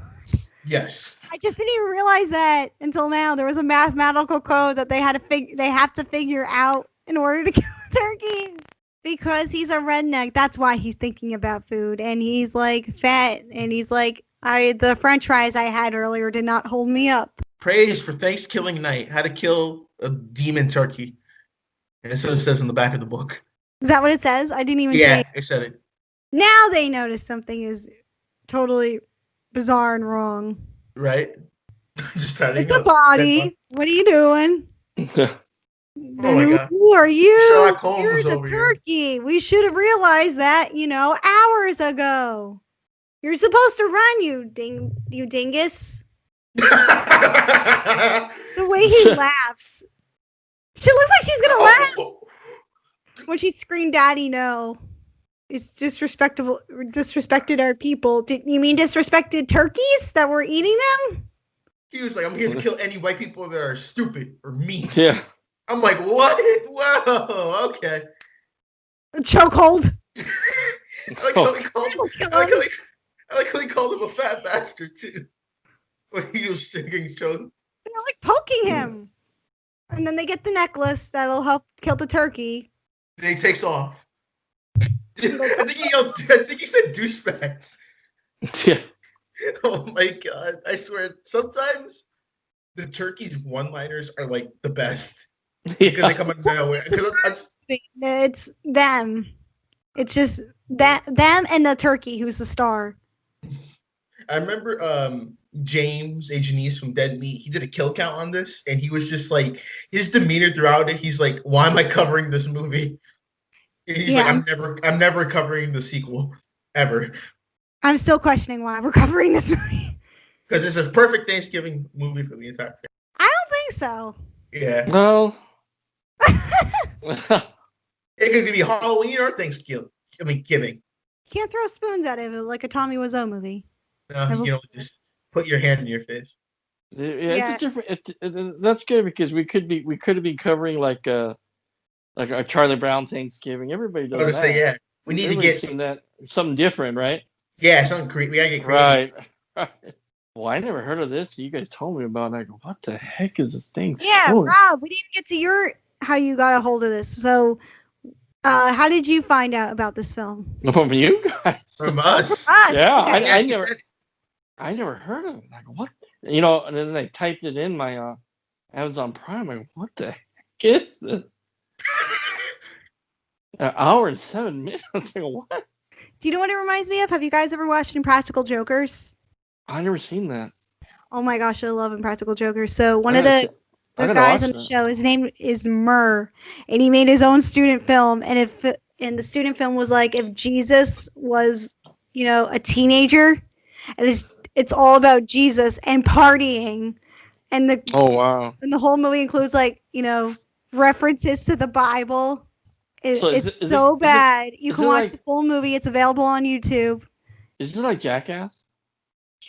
Yes. I just didn't even realize that until now. There was a mathematical code that they have to figure out in order to kill a turkey. Because he's a redneck. That's why he's thinking about food. And he's, like, fat. And he's like, the french fries I had earlier did not hold me up. Praise for ThanksKilling night. How to kill a demon turkey. And so it says in the back of the book. Is that what it says? I didn't even say. Yeah, it said it. Now they notice something is totally bizarre and wrong. Right? Just it's a body. What are you doing? Oh my God. Who are you? Sherlock Holmes You're was the over turkey. Here. We should have realized that, hours ago. You're supposed to run, you dingus. The way he laughs. She looks like she's gonna laugh when she screamed, "Daddy, no!" It's disrespected our people. You mean disrespected turkeys that were eating them? He was like, "I'm here to kill any white people that are stupid or mean." Yeah. I'm like, what? Whoa, okay. A chokehold. I like how he called him a fat bastard too. When he was getting shown. They're like poking him. And then they get the necklace that'll help kill the turkey. Then he takes off. I think he said douchebags. Yeah. Oh my God. I swear, sometimes the turkey's one-liners are like the best. Because they come out of nowhere. It's them. It's just them and the turkey who's the star. I remember James, a Janice from Dead Meat, he did a kill count on this, and he was just like, his demeanor throughout it, he's like, why am I covering this movie? And he's like, I'm never covering the sequel, ever. I'm still questioning why we're covering this movie. Because it's a perfect Thanksgiving movie for the entire family. I don't think so. Yeah. No. It could be Halloween or Thanksgiving. Giving. You can't throw spoons at it like a Tommy Wiseau movie. No, put your hand in your face. Yeah, it's a different. That's good because we could have been covering like a Charlie Brown Thanksgiving. Everybody I does was that. gonna say, yeah, we need to Everybody's get seen that something different, right? Yeah, something we gotta get creative. Right. Well, I never heard of this. You guys told me about it. I go, what the heck is this thing? Yeah, Rob, we didn't get to how you got a hold of this. So, how did you find out about this film? From you guys? From us? Yeah, okay. I never heard of it. I go, what? You know, and then they typed it in my Amazon Prime. I go, what the heck is this? An hour and 7 minutes. I go, what? Do you know what it reminds me of? Have you guys ever watched Impractical Jokers? I never seen that. Oh my gosh, I love Impractical Jokers. So one of the guys on the show, his name is Murr, and he made his own student film. And the student film was like if Jesus was, a teenager, and it's all about Jesus and partying, and the whole movie includes references to the Bible. It's so bad. You can watch the full movie. It's available on YouTube. Is it like Jackass?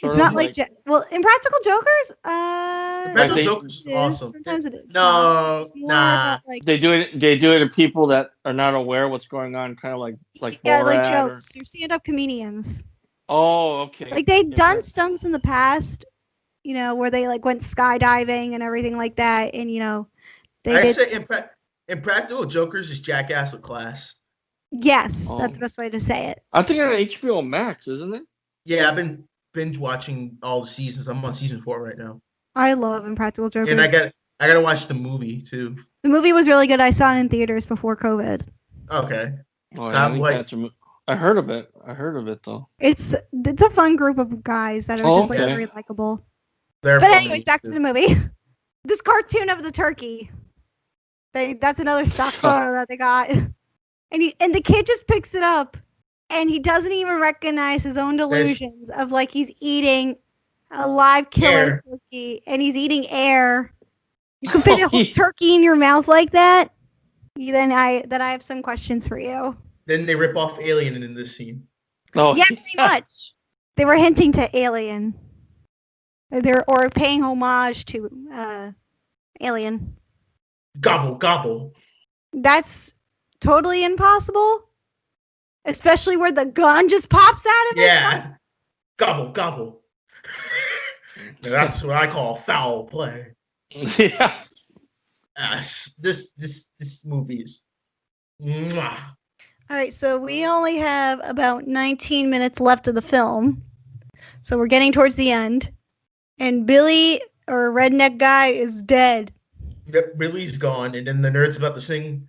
It's not like Impractical Jokers. Impractical Jokers is awesome. Sometimes it is. No, nah. They do it to people that are not aware of what's going on, kind of like yeah, Borat like jokes. They're stand-up comedians. Oh, okay. Like they've done stunts in the past, where they went skydiving and everything like that, and I say Impractical Jokers is Jackass with class. Yes, that's the best way to say it. I think on HBO Max, isn't it? Yeah, I've been binge watching all the seasons. I'm on season 4 right now. I love Impractical Jokers. And I gotta watch the movie too. The movie was really good. I saw it in theaters before COVID. Okay. Oh, I heard of it. I heard of it though. It's a fun group of guys that are just very likable. But anyways, back to the movie. This cartoon of the turkey. That's another stock photo that they got. And the kid just picks it up, and he doesn't even recognize his own delusions of he's eating a live killing turkey, and he's eating air. You can fit a whole turkey in your mouth like that. Then I have some questions for you. Then they rip off Alien in this scene. Oh yeah, pretty much. They were hinting to Alien. Or paying homage to Alien. Gobble gobble. That's totally impossible, especially where the gun just pops out of it. Yeah, gobble gobble. That's what I call foul play. Yeah. This movie is. Mwah. All right, so we only have about 19 minutes left of the film, so we're getting towards the end, and Billy, or redneck guy, is dead. Yep, Billy's gone, and then the nerd's about to sing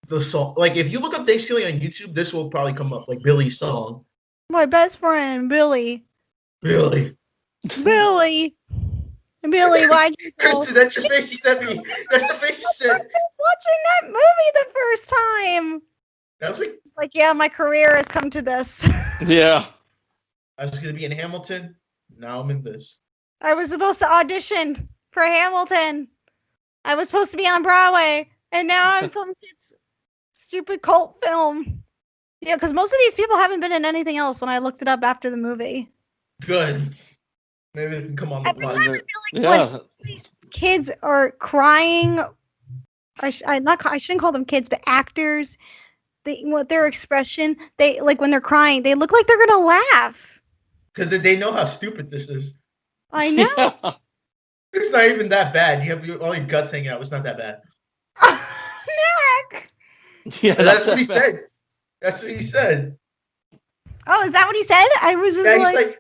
the song. Like, if you look up ThanksKilling on YouTube, this will probably come up, like Billy's song. My best friend, Billy. Billy, why'd you go? Kristen, that's your face you sent me. That's the face you sent. I was watching that movie the first time. That was like, yeah, my career has come to this. Yeah. I was going to be in Hamilton. Now I'm in this. I was supposed to audition for Hamilton. I was supposed to be on Broadway, and now I'm some kid's stupid cult film. Yeah, because most of these people haven't been in anything else when I looked it up after the movie. Good. Maybe they can come on the Every time I feel like when these kids are crying, I shouldn't call them kids, but actors, their expression, they when they're crying, they look like they're gonna laugh. Because they know how stupid this is. I know. Yeah. It's not even that bad. You have all your guts hanging out. It's not that bad. Nick! Yeah, that's what he said. That's what he said. Oh, is that what he said? I was just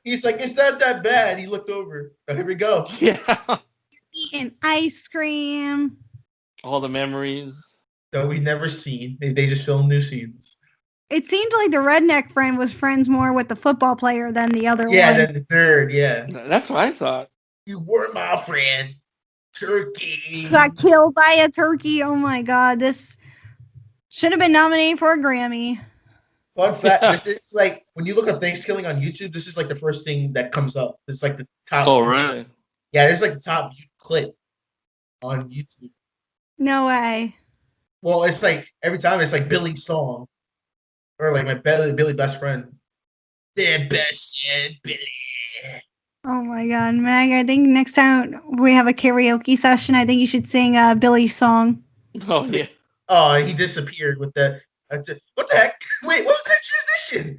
he's like, it's not that bad. He looked over. Oh, here we go. Yeah. Eating ice cream. All the memories that we never seen. They just filmed new scenes. It seemed like the redneck friend was friends more with the football player than the other one. Yeah, than the nerd. Yeah. That's what I thought. You were my friend. Turkey. Got killed by a turkey. Oh my god. This should have been nominated for a Grammy. Fun fact, this is like, when you look up ThanksKilling on YouTube, this is like the first thing that comes up. It's like the top. Oh, really? Yeah, it's like the top viewed clip on YouTube. No way. Well, it's like, every time it's like Billy's song. Or like my Billy best friend. Their best friend, Billy. Oh my God, Meg! I think next time we have a karaoke session, I think you should sing Billy's song. Oh yeah. Oh, he disappeared with that. What the heck? Wait, what was that transition?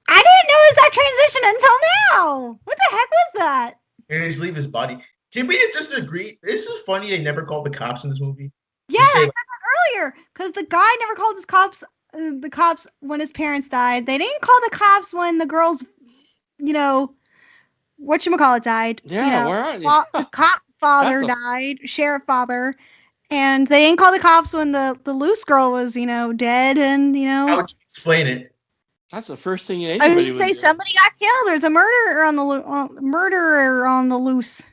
I didn't know it was that transition until now. What the heck was that? And he just leave his body. Can we just agree? This is funny. They never called the cops in this movie. Yeah, I said that earlier because the guy never called his cops. The cops when his parents died. They didn't call the cops when the girls, whatchamacallit died. Yeah, where are you? The cop father died, sheriff father, and they didn't call the cops when the loose girl was, dead, and How would you explain it? That's the first thing I would say somebody got killed. There's a murderer on the loose.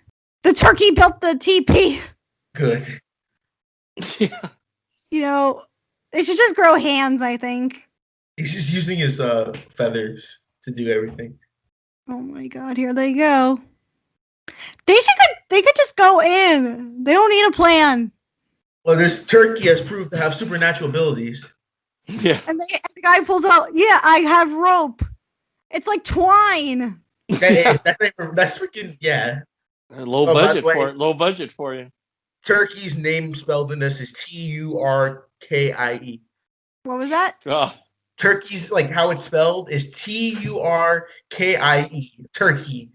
The turkey built the teepee. Good. Yeah. It should just grow hands, I think. He's just using his feathers to do everything. Oh my God, here they go. They could just go in. They don't need a plan. Well, this turkey has proved to have supernatural abilities. Yeah. And the guy pulls out, I have rope. It's like twine. That's freaking, yeah. Low budget for you. Turkey's name spelled in this is Turkie. What was that? Turkey's, like how it's spelled, is Turkie. Turkey.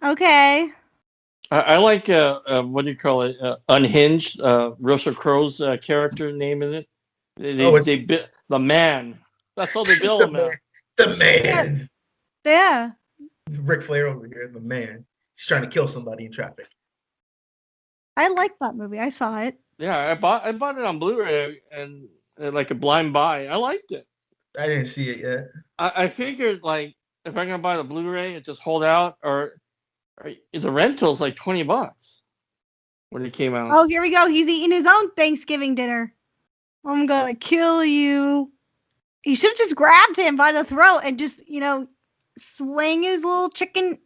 Okay. I like what do you call it? Unhinged. Russell Crowe's character name in it. The man. That's all they bill him at. The man. Yeah. Ric Flair over here, the man. He's trying to kill somebody in traffic. I liked that movie. I saw it. Yeah, I bought it on Blu-ray and like a blind buy. I liked it. I didn't see it yet. I figured like if I'm gonna buy the Blu-ray and just hold out, or the rental's like $20 when it came out. Oh, here we go. He's eating his own Thanksgiving dinner. I'm gonna kill you. He should have just grabbed him by the throat and just, swing his little chicken.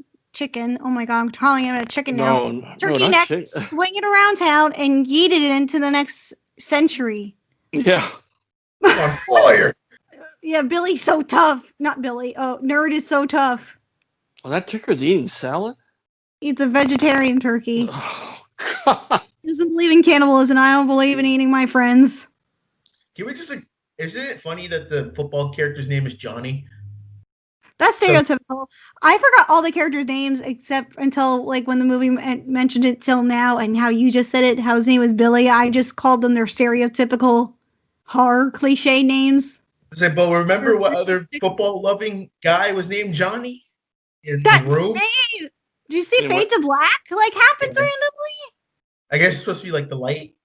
Oh my God, I'm calling him a chicken now. Turkey neck, swing it around town and yeet it into the next century. Yeah. On fire. Yeah, Billy's so tough. Not Billy. Oh, Nerd is so tough. Well, that turkey's eating salad? It's a vegetarian turkey. Oh, God. He doesn't believe in cannibalism. I don't believe in eating my friends. Can we just, isn't it funny that the football character's name is Johnny? That's stereotypical. I forgot all the characters' names except until like when the movie mentioned it till now, and how you just said it, how his name was Billy. I just called them their stereotypical horror cliche names. But remember what other football-loving guy was named Johnny in the room? Did you see Fade to Black? Like happens randomly. I guess it's supposed to be like the light.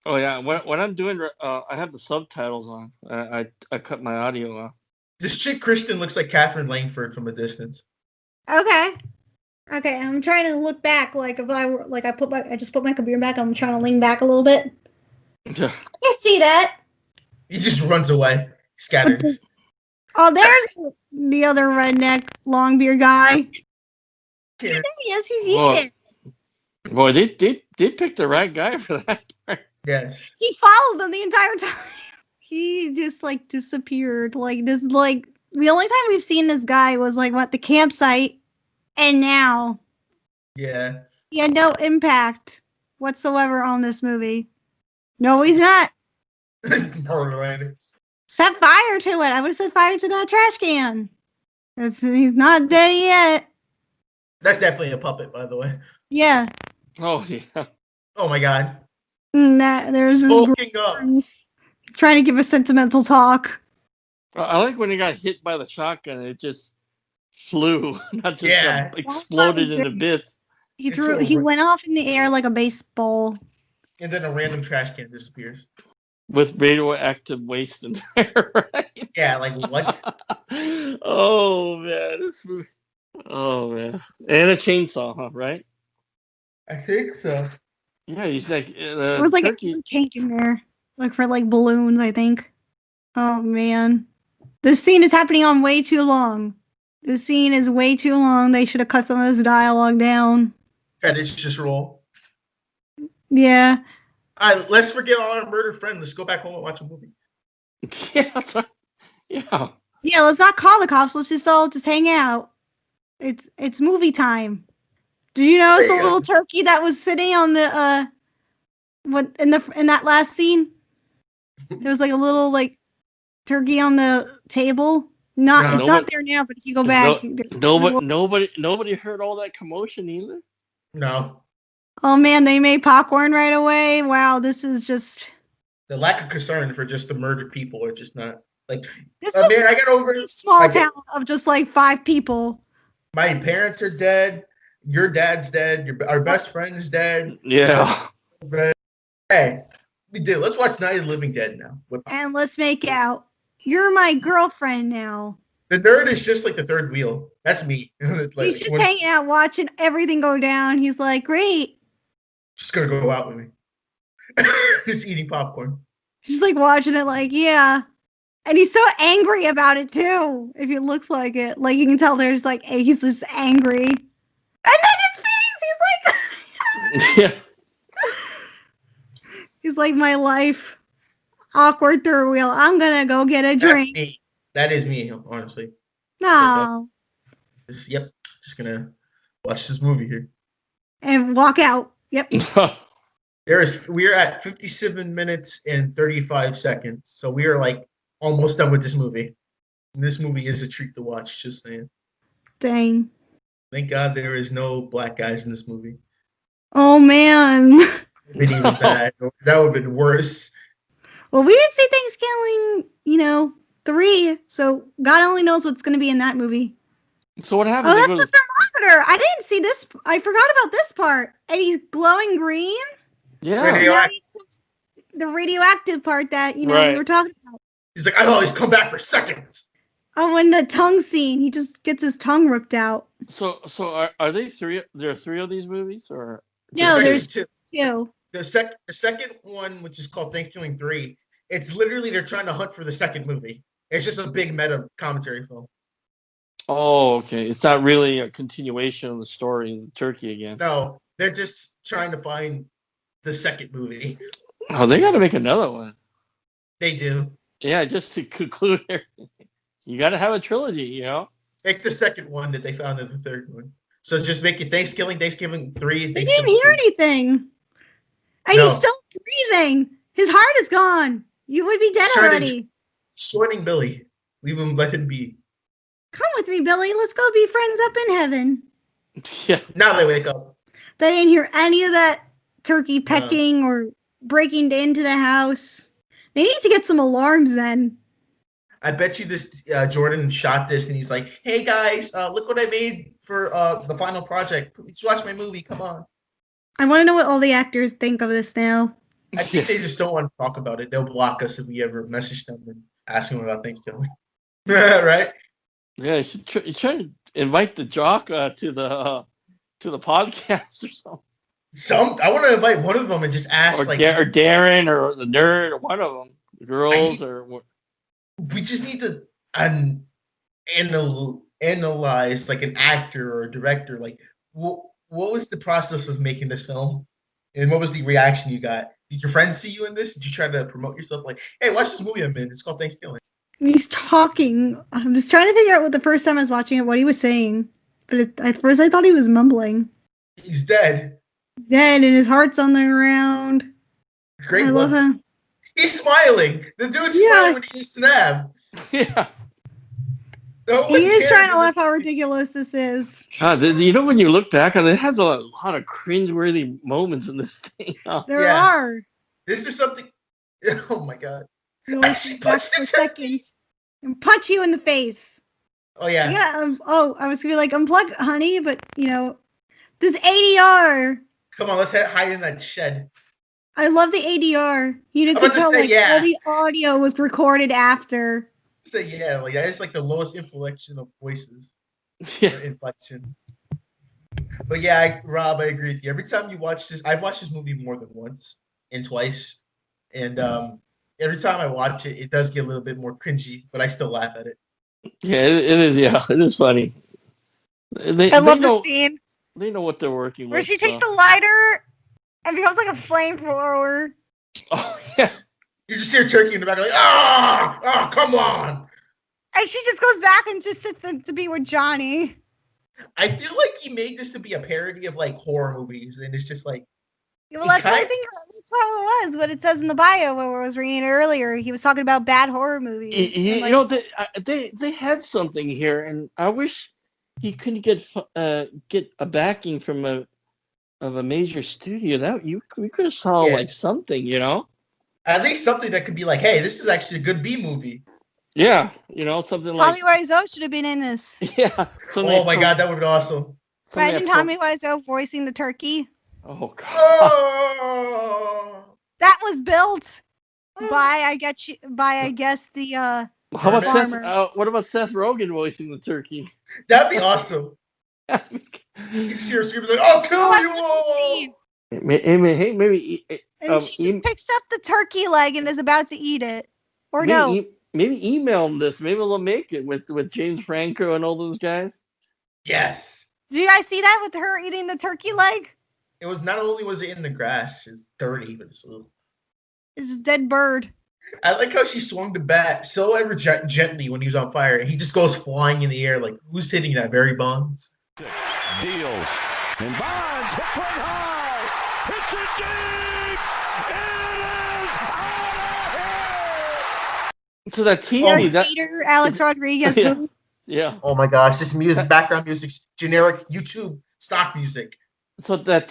Oh yeah, when I'm doing, I have the subtitles on. I cut my audio off. This chick Kristen looks like Catherine Langford from a distance. Okay, I'm trying to look back. Like if I were like I just put my computer back. I'm trying to lean back a little bit. Yeah. I see that. He just runs away, scatters. Oh, there's the other redneck long beard guy. Yeah. Yes, he's eating. Boy, they picked the right guy for that part. Yes. He followed them the entire time. He just like disappeared. Like this, like the only time we've seen this guy was like the campsite, and now. Yeah. He had no impact whatsoever on this movie. No, he's not. Set fire to it. I would have set fire to that trash can. He's not dead yet. That's definitely a puppet, by the way. Yeah. Oh yeah. Oh my God. There's this bulking up. Trying to give a sentimental talk. I like when he got hit by the shotgun. It just flew, not just exploded into bits. He went off in the air like a baseball. And then a random trash can disappears. With radioactive waste in there, right? Yeah, like what? Oh man, this movie. Oh man, and a chainsaw, huh? Right? I think so. Yeah, he's like it was like turkey. a tank in there, like for like balloons, I think. Oh man, this scene is happening on way too long. This scene is way too long. They should have cut some of this dialogue down. Credits just roll. Yeah. All right, let's forget all our murder friends. Let's go back home and watch a movie. Yeah, that's right. Yeah. Yeah, let's not call the cops. Let's just all hang out. It's movie time. Do you notice the little turkey that was sitting on the in that last scene? There was like a little like turkey on the table. It's not there now, but if you go back, nobody heard all that commotion either. No. Oh man, they made popcorn right away. Wow, this is just The lack of concern for just the murdered people are just not like. This was man, I got over a small town of just like 5 people. My parents are dead. Your dad's dead. Our best friend's dead. Yeah. Hey, we did. Let's watch Night of the Living Dead now. And let's make out. You're my girlfriend now. The nerd is just like the third wheel. That's me. He's just hanging out, watching everything go down. He's like, great. Just gonna go out with me. Just eating popcorn. He's like watching it like, yeah. And he's so angry about it too, if it looks like it. Like you can tell there's like, he's just angry. And then his face, he's like Yeah. He's like, my life. Awkward third wheel. I'm gonna go get a drink. Me. That is me, honestly. No. Just gonna watch this movie here. And walk out. Yep. We're at 57 minutes and 35 seconds. So we are like almost done with this movie. And this movie is a treat to watch, just saying. Dang. Thank God there is no black guys in this movie. Oh man. Been even bad. That would have been worse. Well, we didn't see ThanksKilling, 3, so God only knows what's going to be in that movie. So what happened? Oh, that's the thermometer. I didn't see this. I forgot about this part. And he's glowing green. Yeah. The radioactive part that, we were talking about. He's like, I've always come back for seconds. Oh, and the tongue scene. He just gets his tongue ripped out. So are they 3? There are 3 of these movies, or no? There's 2. The second one, which is called ThanksKilling 3, it's literally they're trying to hunt for the second movie. It's just a big meta commentary film. Oh, okay. It's not really a continuation of the story in Turkey again. No, they're just trying to find the second movie. Oh, they got to make another one. They do. Yeah, just to conclude everything. You got to have a trilogy, Make the second one that they found in the third one. So just make it ThanksKilling 3. They didn't hear anything. And he's still breathing. His heart is gone. You would be dead already. Joining Billy. Let him be. Come with me, Billy. Let's go be friends up in heaven. Yeah. Now they wake up. They didn't hear any of that turkey pecking or breaking into the house. They need to get some alarms then. I bet you this Jordan shot this and he's like, hey guys, look what I made for the final project. Please watch my movie. Come on. I want to know what all the actors think of this now. I think they just don't want to talk about it. They'll block us if we ever message them and ask them about ThanksKilling. Right? Yeah, you should try to invite the jock to the podcast or something. I want to invite one of them and just ask, or Darren or the nerd or one of them, girls or what. We just need to analyze like an actor or a director. Like, what was the process of making this film, and what was the reaction you got? Did your friends see you in this? Did you try to promote yourself? Like, hey, watch this movie I'm in. It's called ThanksKilling. He's talking. I was trying to figure out what the first time I was watching it, what he was saying. But at first I thought he was mumbling. He's dead. He's dead, and his heart's on the ground. Great. I love him. He's smiling. The dude's smiling when he snapped. Yeah. He is trying to laugh how ridiculous this is. God, when you look back on it, it has a lot of cringeworthy moments in this thing. There are. This is something. Oh my God. She punched for seconds and punch you in the face. Oh yeah. Yeah. I was gonna be like, unplug, honey, but this ADR. Come on, let's hide in that shed. I love the ADR. You could tell all the audio was recorded after. Say like that is like the lowest inflection of voices. Yeah. Inflection. But yeah, Rob, I agree with you. Every time you watch this, I've watched this movie more than once and twice, and every time I watch it, it does get a little bit more cringy, but I still laugh at it. Yeah, it is. Yeah, it is funny. I love the scene. They know what they're working with. Where she takes the lighter and becomes like a flamethrower. Oh yeah. You just hear Turkey in the back like, come on. And she just goes back and just sits in to be with Johnny. I feel like he made this to be a parody of like horror movies, and it's just like Well, that's what I think. That's how it was. What it says in the bio when I was reading it earlier, he was talking about bad horror movies. You and, like, know, they had something here, and I wish he couldn't get a backing from a major studio. That we could have saw like something, you know. At least something that could be like, hey, this is actually a good B movie. Yeah, you know, something Tommy like Wiseau should have been in this. yeah. Oh my god, that would be awesome. Imagine Tommy Wiseau voicing the turkey. Oh god. Oh! That was built by I guess the How about farmer. Seth? What about Seth Rogen voicing the turkey? That'd be awesome. You see her screaming like, "I'll kill you all!" Hey, maybe. And she just picks up the turkey leg and is about to eat it. Or maybe email them this. Maybe they'll make it with James Franco and all those guys. Yes. Did you guys see that with her eating the turkey leg? It was not only was it in the grass, it's dirty, but it's a little. It's a dead bird. I like how she swung the bat so ever gently when he was on fire, and he just goes flying in the air like, who's hitting that? Barry Bonds. Deals. And Bonds hits one high. Hits it deep. It is out of here. So that TV, Peter Alex Rodriguez. Yeah. Oh my gosh, this music, background music, generic YouTube stock music. So that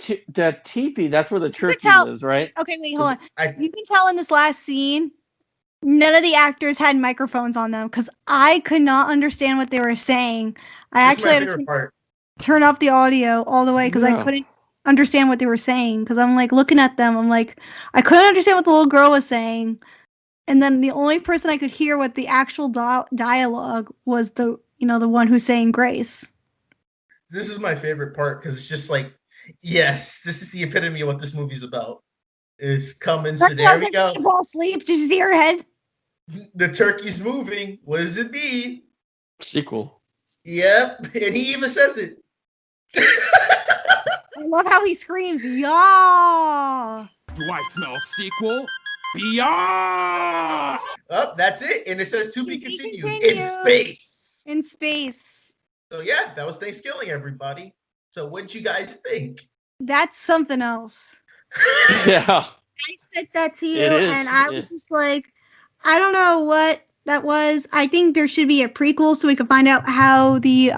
teepee, that's where the turkey lives, right? Okay, wait, hold on. You can tell in this last scene, none of the actors had microphones on them because I could not understand what they were saying. I actually had to turn off the audio all the way because I couldn't understand what they were saying because I'm like looking at them. I'm like, I couldn't understand what the little girl was saying. And then the only person I could hear what the actual dialogue was the one who's saying grace. This is my favorite part because it's just like, yes, this is the epitome of what this movie's about. It's coming. So there we go. Fall asleep. Did you see her head? The turkey's moving. What does it mean? Sequel. Yep, and he even says it. I love how he screams, "Yeah!" Do I smell sequel? Beyond! Oh, that's it. And it says to be continued in space. In space. So yeah, that was ThanksKilling, everybody. So what'd you guys think? That's something else. Yeah. I said that to you, and I was just like, I don't know what that was. I think there should be a prequel so we can find out how the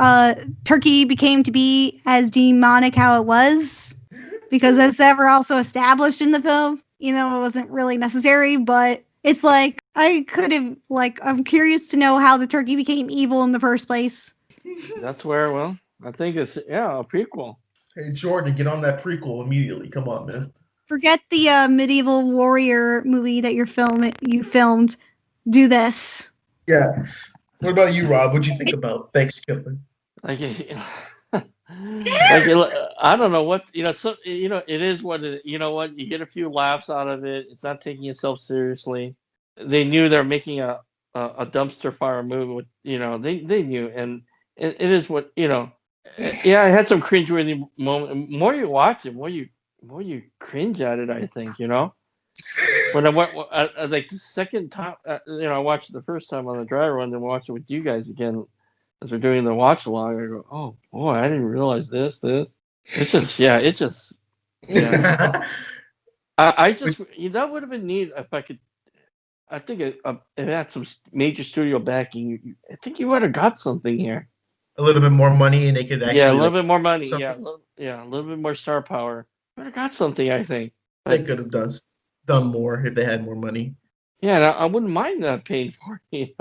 turkey became to be as demonic how it was. Because that's ever also established in the film. You know, it wasn't really necessary, but it's like, I could have, I'm curious to know how the turkey became evil in the first place. That's where, well, I think it's, a prequel. Hey, Jordan, get on that prequel immediately. Come on, man. Forget the medieval warrior movie that you filmed. Do this. Yes. What about you, Rob? What'd you think about ThanksKilling? I don't know what so it is what it. You know what, you get a few laughs out of it. It's not taking itself seriously. They knew they're making a dumpster fire movie. With, they knew, and it is what Yeah, I had some cringeworthy moment. The more you watch it, more you cringe at it. I think when I went, like the second time, I watched it the first time on the dry run, then watched it with you guys again. As we're doing the watch along, I go, oh boy, I didn't realize this. It's just, I just, that would have been neat if I could. I think it had some major studio backing. I think you would have got something here. A little bit more money, and they could actually. Yeah, a little bit more money. Something. A little bit more star power. Would have got something, I think. They could have done more if they had more money. Yeah, and I wouldn't mind paying for it.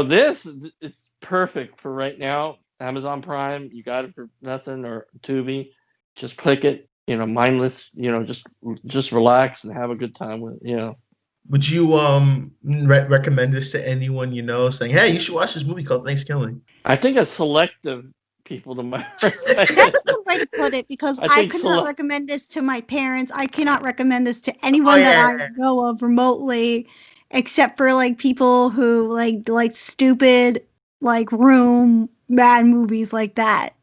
This is perfect for right now. Amazon Prime, you got it for nothing, or Tubi. Just click it. Mindless. Just relax and have a good time with it. Would you recommend this to anyone saying, "Hey, you should watch this movie called ThanksKilling"? I think a selective people to my. That's the way to put it, because I could not recommend this to my parents. I cannot recommend this to anyone that I know of remotely. Except for people who like stupid Room bad movies like that.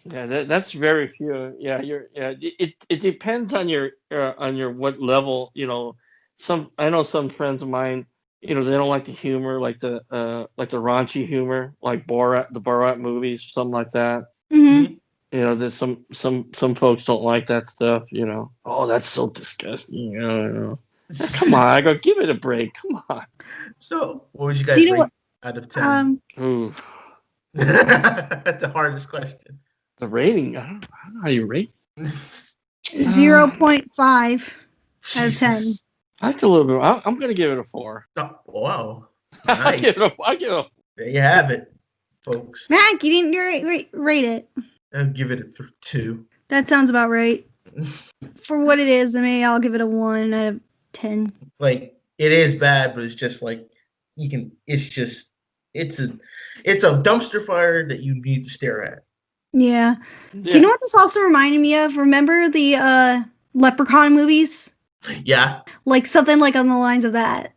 Yeah, that's very few. Yeah, it depends on your what level. I know some friends of mine. you know, they don't like the humor, like the raunchy humor, like Borat, the Borat movies, something like that. Mm-hmm. You know, there's some folks don't like that stuff. You know, oh, that's so disgusting. You know. Come on, I go give it a break. Come on. So, what would you guys Do you know rate what? out of 10? Ooh, The hardest question. the rating. I don't know how you rate. 0.5 out of 10. Jesus. I like a little bit. I'm gonna give it a 4. Oh, wow. I give Nice. it a. There you have it, folks. Mac, you didn't rate it. I'll give it a 2. That sounds about right. For what it is, maybe I'll give it a 1 out of 10. Like, it is bad, but it's just like it's a dumpster fire that you need to stare at. Yeah. Do you know what this also reminded me of? Remember the Leprechaun movies? Yeah. Like something like on the lines of that.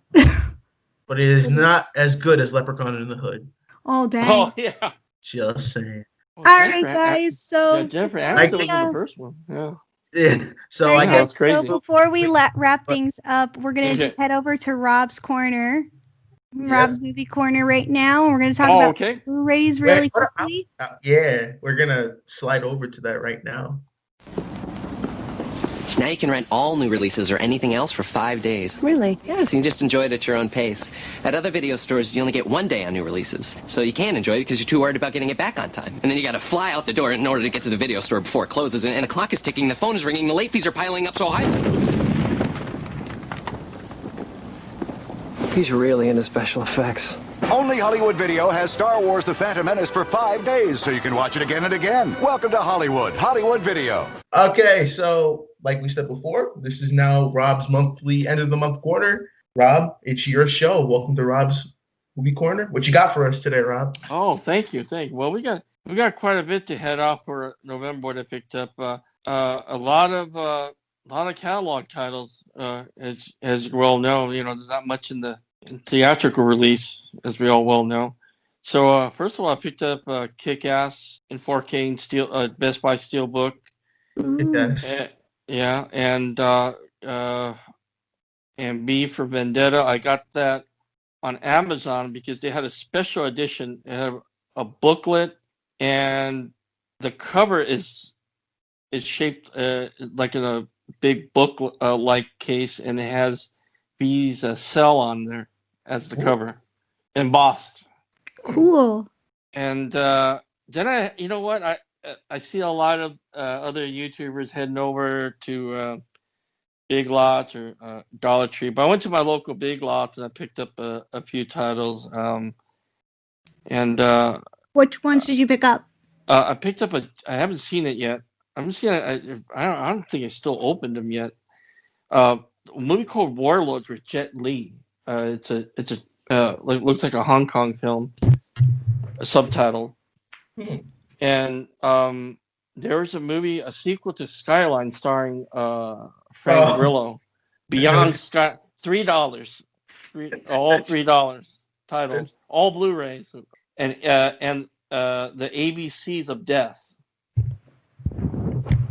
But it is not as good as Leprechaun in the Hood. Oh, dang. Oh yeah. Just saying. All right, guys. So Jennifer Aniston was in the first one. Yeah. Yeah. So all I right, guess guys, so before we wrap things up, we're gonna Okay. just head over to Rob's corner, Rob's movie corner right now, and we're gonna talk about Blu-rays really quickly. Yeah, we're gonna slide over to that right now. Now you can rent all new releases or anything else for 5 days. Really? Yeah, so you can just enjoy it at your own pace. At other video stores, you only get 1 day on new releases. So you can't enjoy it because you're too worried about getting it back on time. And then you gotta fly out the door in order to get to the video store before it closes. And the clock is ticking, the phone is ringing, the late fees are piling up so high. He's really into special effects. Only Hollywood Video has Star Wars The Phantom Menace for 5 days, so you can watch it again and again. Welcome to Hollywood Video. Okay, so like we said before, this is now Rob's monthly end of the month corner. Rob, it's your show. Welcome to Rob's movie corner. What you got for us today, Rob? Oh, thank you. Well, we got quite a bit to head off for November. What I picked up a lot of catalog titles, as you well know. You know, there's not much in the theatrical release, as we all well know. So first of all, I picked up Kick-Ass in 4K in steel, Best Buy Steelbook. Yeah, and B for Vendetta. I got that on Amazon because they had a special edition. It had a booklet, and the cover is shaped like in a big book like case, and it has B's cell on there as the cover, embossed. Cool. And then you know what, I see a lot of other YouTubers heading over to Big Lots or Dollar Tree, but I went to my local Big Lots and I picked up a few titles. Which ones did you pick up? I picked up I haven't seen it yet. I don't think I still opened them yet. A movie called Warlords with Jet Li. Looks like a Hong Kong film, a subtitle. And there was a sequel to Skyline starring Frank Grillo, Beyond Sky, $3, all $3 titles, all Blu-rays, and the ABCs of Death.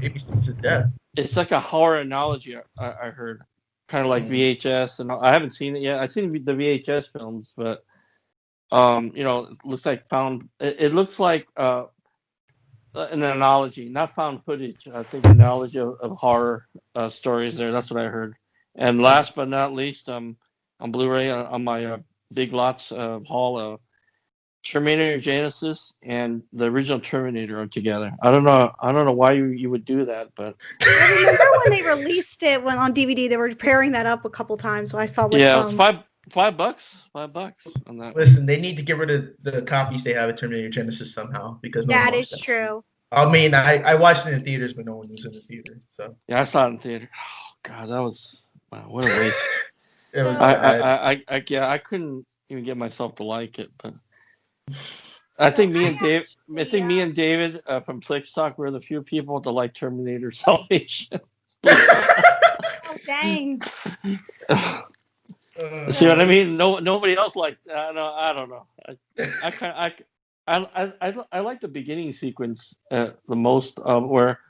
ABCs of Death. It's like a horror analogy. I heard, kind of like VHS, and I haven't seen it yet. I've seen the VHS films, but you know, it looks like It looks like an analogy, not found footage. I think an analogy of horror stories there. That's what I heard. And last but not least, on Blu-ray on my Big Lots haul, Terminator Genesis and the original Terminator are together. I don't know why you would do that, but I remember when they released it on DVD, they were pairing that up a couple times. So I saw. Yeah, it's $5 on that. Listen, they need to get rid of the copies they have of Terminator Genesis somehow because that is true. I mean, I watched it in theaters, but no one was in the theater. So yeah, I saw it in theater. Oh God, that was what a waste. It was I couldn't even get myself to like it, but I think me and David from Flickstock were the few people to like Terminator Salvation. Oh, dang. See what I mean? Nobody else liked. I don't know. I like the beginning sequence the most, where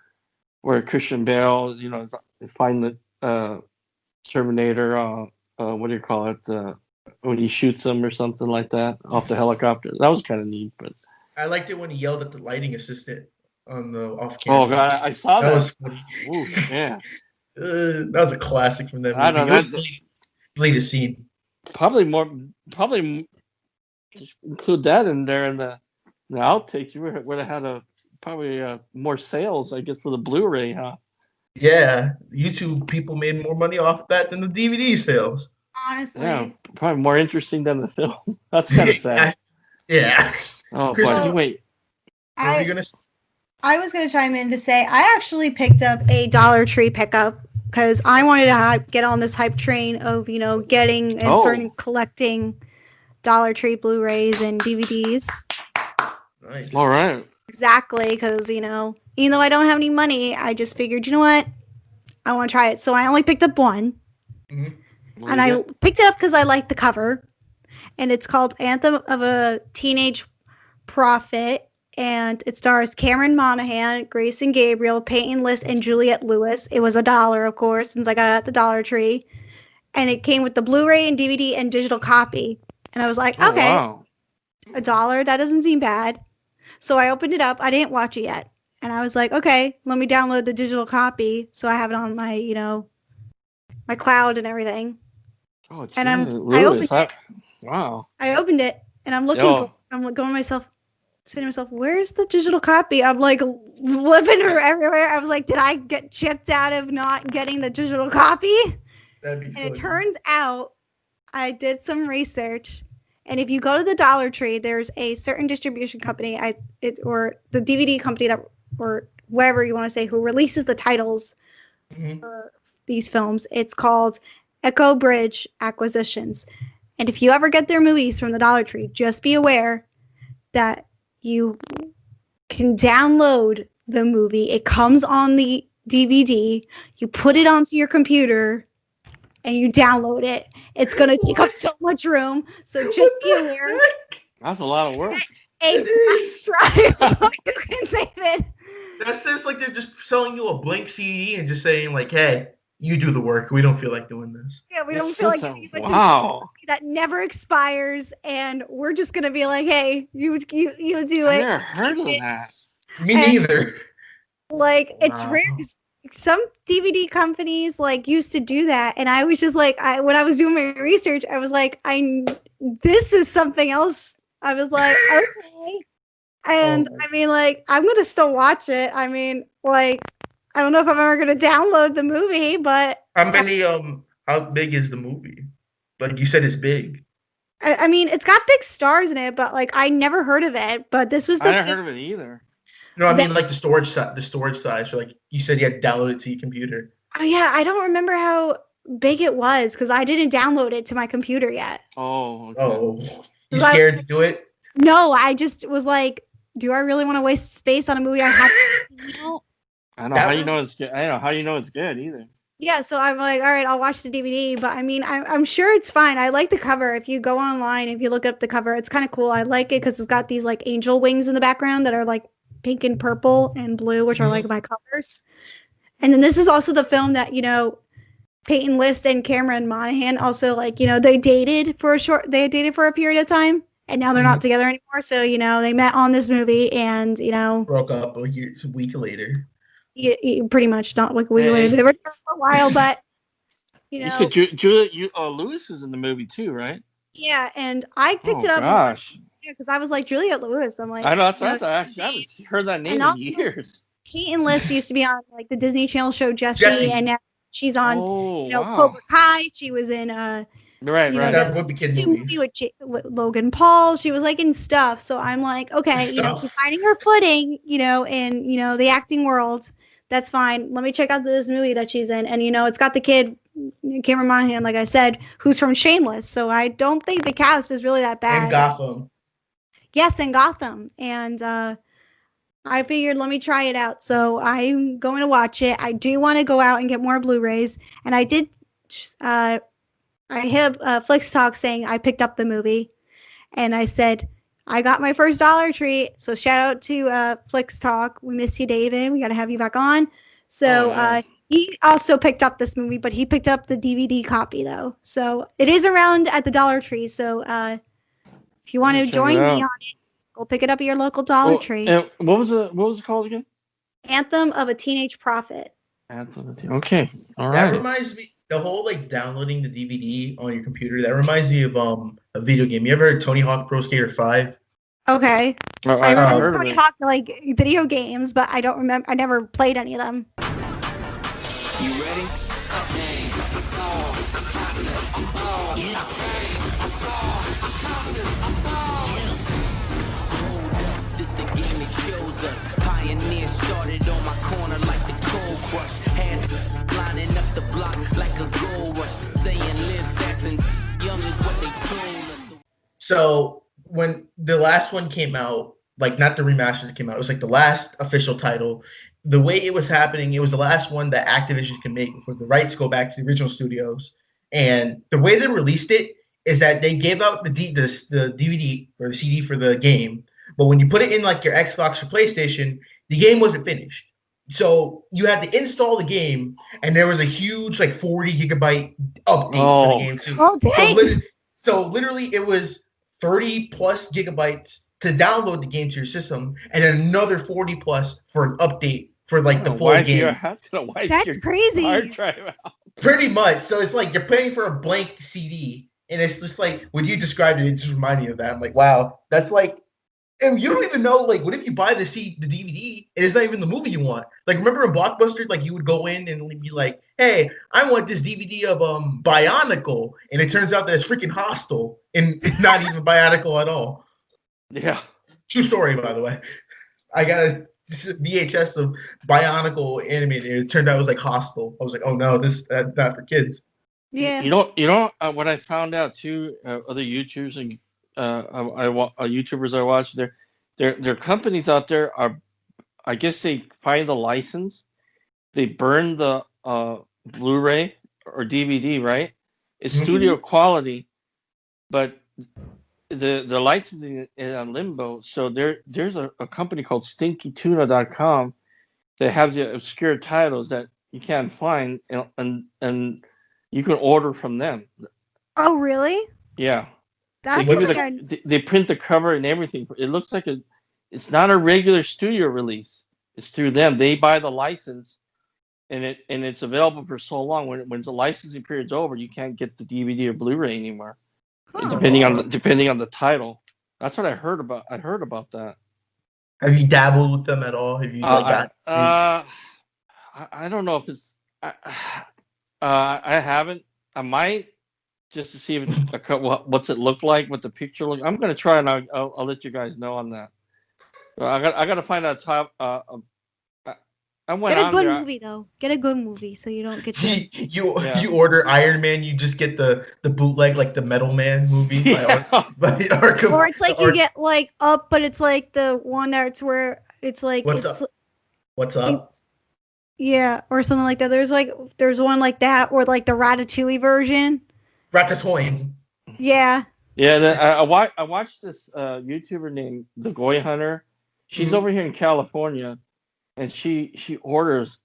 Christian Bale, you know, find the Terminator. What do you call it? when he shoots them or something like that off the helicopter. That was kind of neat, but I liked it when he yelled at the lighting assistant on the off oh camera. god, I saw that. Was funny. Ooh, yeah. That was a classic from that movie. I don't know. It was deleted scene. Probably include that in there in the outtakes. You would have had probably more sales, I guess, for the Blu-ray, huh? Yeah, YouTube people made more money off that than the DVD sales. Honestly. Yeah, probably more interesting than the film. That's kind of sad. Yeah. Oh, Crystal, but wait. I was going to chime in to say I actually picked up a Dollar Tree pickup because I wanted to get on this hype train of, getting and starting collecting Dollar Tree Blu-rays and DVDs. Nice. All right. Exactly, because, even though I don't have any money, I just figured, you know what? I want to try it. So I only picked up one. Mm-hmm. And I picked it up because I liked the cover. And it's called Anthem of a Teenage Prophet. And it stars Cameron Monaghan, Grayson Gabriel, Peyton List, and Juliette Lewis. It was $1, of course, since I got it at the Dollar Tree. And it came with the Blu-ray and DVD and digital copy. And I was like, okay, wow. $1, that doesn't seem bad. So I opened it up. I didn't watch it yet. And I was like, okay, let me download the digital copy so I have it on my, my cloud and everything. Oh, and I opened it. Wow. I opened it and I'm looking I'm going to myself, saying to myself, where's the digital copy? I'm like flipping her everywhere. I was like, did I get chipped out of not getting the digital copy? That'd be funny. It turns out I did some research. And if you go to the Dollar Tree, there's a certain distribution company, or the DVD company or wherever you want to say, who releases the titles for these films. It's called Echo Bridge Acquisitions. And if you ever get their movies from the Dollar Tree, just be aware that you can download the movie. It comes on the DVD. You put it onto your computer and you download it. It's going to take up so much room. So just be aware. That's a lot of work. Drive so you can save it. That sounds like they're just selling you a blank CD and just saying, like, hey, you do the work. We don't feel like doing this. Yeah, we don't feel like wow. That never expires, and we're just going to be like, hey, you do it. I never heard of that. Me neither. Like, it's rare. Some DVD companies used to do that, and I was just like, when I was doing my research, I was like, this is something else. I was like, okay, and I'm gonna still watch it. I don't know if I'm ever gonna download the movie, but how big is the movie? Like you said, it's big. It's got big stars in it, but I never heard of it. But this was I never heard of it either. No, I mean like the storage size. So you said you had to download it to your computer. Oh yeah, I don't remember how big it was because I didn't download it to my computer yet. Oh. Okay. Oh, you scared to do it? No, I just was like, do I really want to waste space on a movie I have? I don't know how you know it's good. I don't know how you know it's good either. Yeah, so I'm like, all right, I'll watch the DVD. But I'm sure it's fine. I like the cover. If you go online, if you look up the cover, it's kind of cool. I like it because it's got these angel wings in the background that are pink and purple and blue, which are my colors. And then this is also the film that, Peyton List and Cameron Monaghan also they dated for a period of time and now they're not together anymore. So, they met on this movie and, broke up a week later. Pretty much not like a week later. They were together for a while, but you said Juliette Lewis is in the movie too, right? Yeah. And I picked it up. Gosh. Because I was like, Juliette Lewis. I'm like, I know, that's what I haven't heard that name in years. Peyton List used to be on the Disney Channel show Jessie. And now she's on Cobra Kai. She was in that movie with Logan Paul. She was in stuff. So I'm like, okay, she's finding her footing, in the acting world. That's fine. Let me check out this movie that she's in. And it's got the kid Cameron Monaghan, like I said, who's from Shameless. So I don't think the cast is really that bad. And Gotham. Yes, in Gotham. And I figured, let me try it out. So I'm going to watch it. I do want to go out and get more Blu-rays. And I did, I hit Flix Talk saying I picked up the movie. And I said, I got my first Dollar Tree. So shout out to Flix Talk. We miss you, David. We got to have you back on. So He also picked up this movie, but he picked up the DVD copy though. So it is around at the Dollar Tree. So if you want to join me on it, go pick it up at your local Dollar Tree. And what was it called again? Anthem of a Teenage Prophet. Anthem. Okay. All That right. reminds me, the whole like downloading the DVD on your computer. That reminds me of a video game. You ever heard Tony Hawk Pro Skater 5? Okay. I remember heard Tony of it. Hawk like video games, but I don't remember. I never played any of them. You ready? This the game that chose us. Pioneer started on my corner like the cold crush. Hands lining up the block like a gold rush. Saying live fast and young is what they told us. So when the last one came out, like not the remaster that came out, it was like the last official title. The way it was happening, it was the last one that Activision could make before the rights go back to the original studios. And the way they released it is that they gave out the DVD or the CD for the game, but when you put it in like your Xbox or PlayStation, the game wasn't finished. So you had to install the game, and there was a huge like 40 gigabyte update for the game too. Oh, dang. So literally, it was 30 plus gigabytes to download the game to your system, and then another 40 plus for an update for like the full game. That's crazy. Hard drive out. Pretty much. So it's like you're paying for a blank CD, and it's just like when you described it, it just reminded me of that. I'm like, wow, that's like, and you don't even know, like, what if you buy the DVD and it's not even the movie you want? Like, remember in Blockbuster, like you would go in and be like, hey, I want this DVD of Bionicle, and it turns out that it's freaking Hostile and it's not even Bionicle at all. Yeah. True story, by the way. I got a VHS of Bionicle animated, and it turned out it was like Hostile. I was like, oh no, that's not for kids. Yeah. You know what I found out too. Other YouTubers and YouTubers I watch, their companies out there are, I guess they find the license, they burn the Blu-ray or DVD, right? It's studio quality, but the licensing is on limbo. So there's a company called StinkyTuna.com that have the obscure titles that you can't find, and you can order from them. Oh, really? Yeah. That's They print the cover and everything. It looks like it's not a regular studio release. It's through them. They buy the license, and it's available for so long. When the licensing period's over, you can't get the DVD or Blu-ray anymore. Depending on the title. That's what I heard about. I heard about that. Have you dabbled with them at all? Have you I don't know if it's. I haven't. I might, just to see if what's it look like, what the picture look. I'm gonna try, and I'll let you guys know on that. I got to find out top. I went Get a on good there. movie though. Get a good movie so you don't get to You order Iron Man, you just get the bootleg, like the Metal Man movie. Yeah. By Arkham. Or it's like you get like Up, but it's like the one that's where it's like What's up? Yeah, or something like that. There's one like that, or like the Ratatouille version. Ratatouille. Yeah. Yeah, then I watched this YouTuber named The Goy Hunter. She's over here in California, and she orders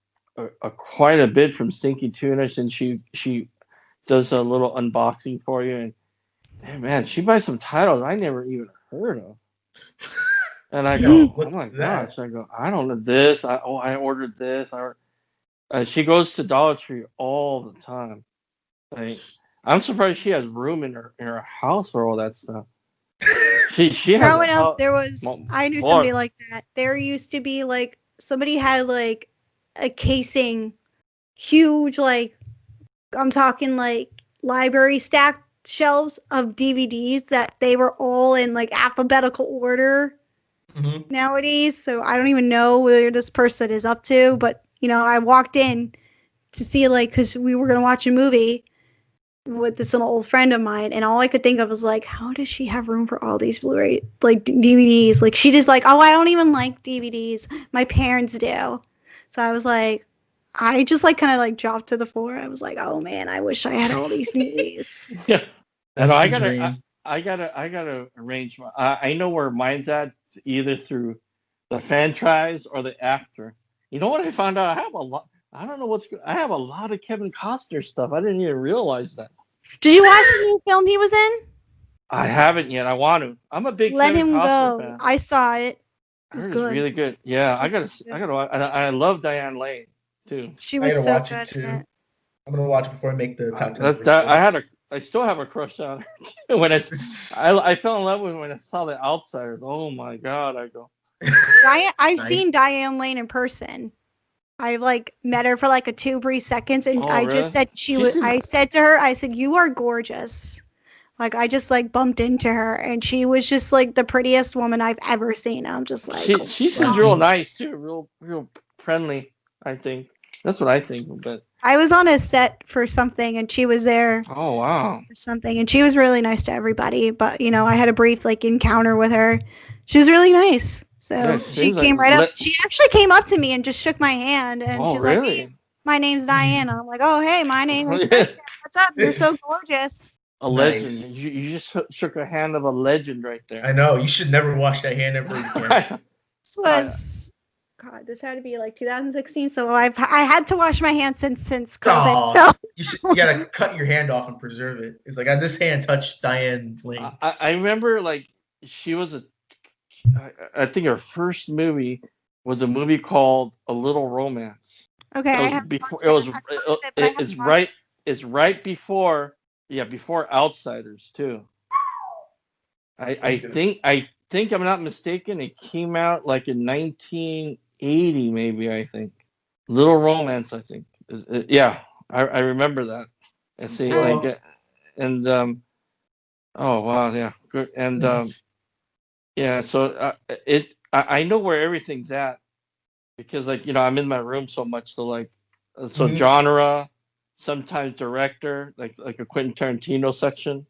quite a bit from Stinky Tunas, and she does a little unboxing for you. And man, she buys some titles I never even heard of. And I go, oh my gosh! I go, I don't know this. I ordered this. She goes to Dollar Tree all the time. Like, I'm surprised she has room in her house for all that stuff. She growing up, there was I knew somebody like that. There used to be like somebody had like a casing, huge, like I'm talking like library stacked shelves of DVDs that they were all in like alphabetical order nowadays. So I don't even know where this person is up to, but I walked in to see like, because we were gonna watch a movie with this old friend of mine, and all I could think of was like, how does she have room for all these Blu-ray like DVDs? Like she just like, oh, I don't even like DVDs. My parents do. So I was like, I just like kind of like dropped to the floor. I was like, oh man, I wish I had all these DVDs. Yeah, and I gotta arrange. I know where mine's at, either through the franchise or the actor. You know what I found out? I have a lot. I don't know what's. I have a lot of Kevin Costner stuff. I didn't even realize that. Did you watch the new film he was in? I haven't yet. I want to. I'm a big Let Kevin Him Costner Go. fan. I saw it. I It was heard it's good. really good. Yeah, I gotta watch. I love Diane Lane too. She I was gotta so watch good it too. in it. I'm gonna watch it before I make the top 10 list. I still have a crush on her. When I fell in love with her when I saw The Outsiders. Oh my god! I go. I've Nice. seen Diane Lane in person. I like met her for like a 2 brief seconds, and Oh, I really? just said I said to her, I said, "You are gorgeous." Like I just like bumped into her, and she was just like the prettiest woman I've ever seen. I'm just like, She seems real nice too, real friendly. I think that's what I think. But I was on a set for something, and she was there oh wow, for something, and she was really nice to everybody. But I had a brief like encounter with her. She was really nice. So Yeah, she came right up. She actually came up to me and just shook my hand, and Oh she's like, really? "Hey, my name's Diana." I'm like, "Oh, hey, my name is Kristen. What's up? You're so gorgeous." A legend. You just shook a hand of a legend right there. I know. You should never wash that hand ever again. This was, God, this had to be like 2016. So I had to wash my hands since COVID. Oh, So you gotta cut your hand off and preserve it. It's like this hand touched Diane Lane. I remember like she was I think her first movie was a movie called A Little Romance. okay, It's right before before Outsiders too. I think I'm not mistaken. It came out like in 1980 maybe. I think Little Romance. I think I remember that. And see and oh wow, yeah, good. And yeah, so I know where everything's at because like I'm in my room so much. So like genre, sometimes director, like a Quentin Tarantino section.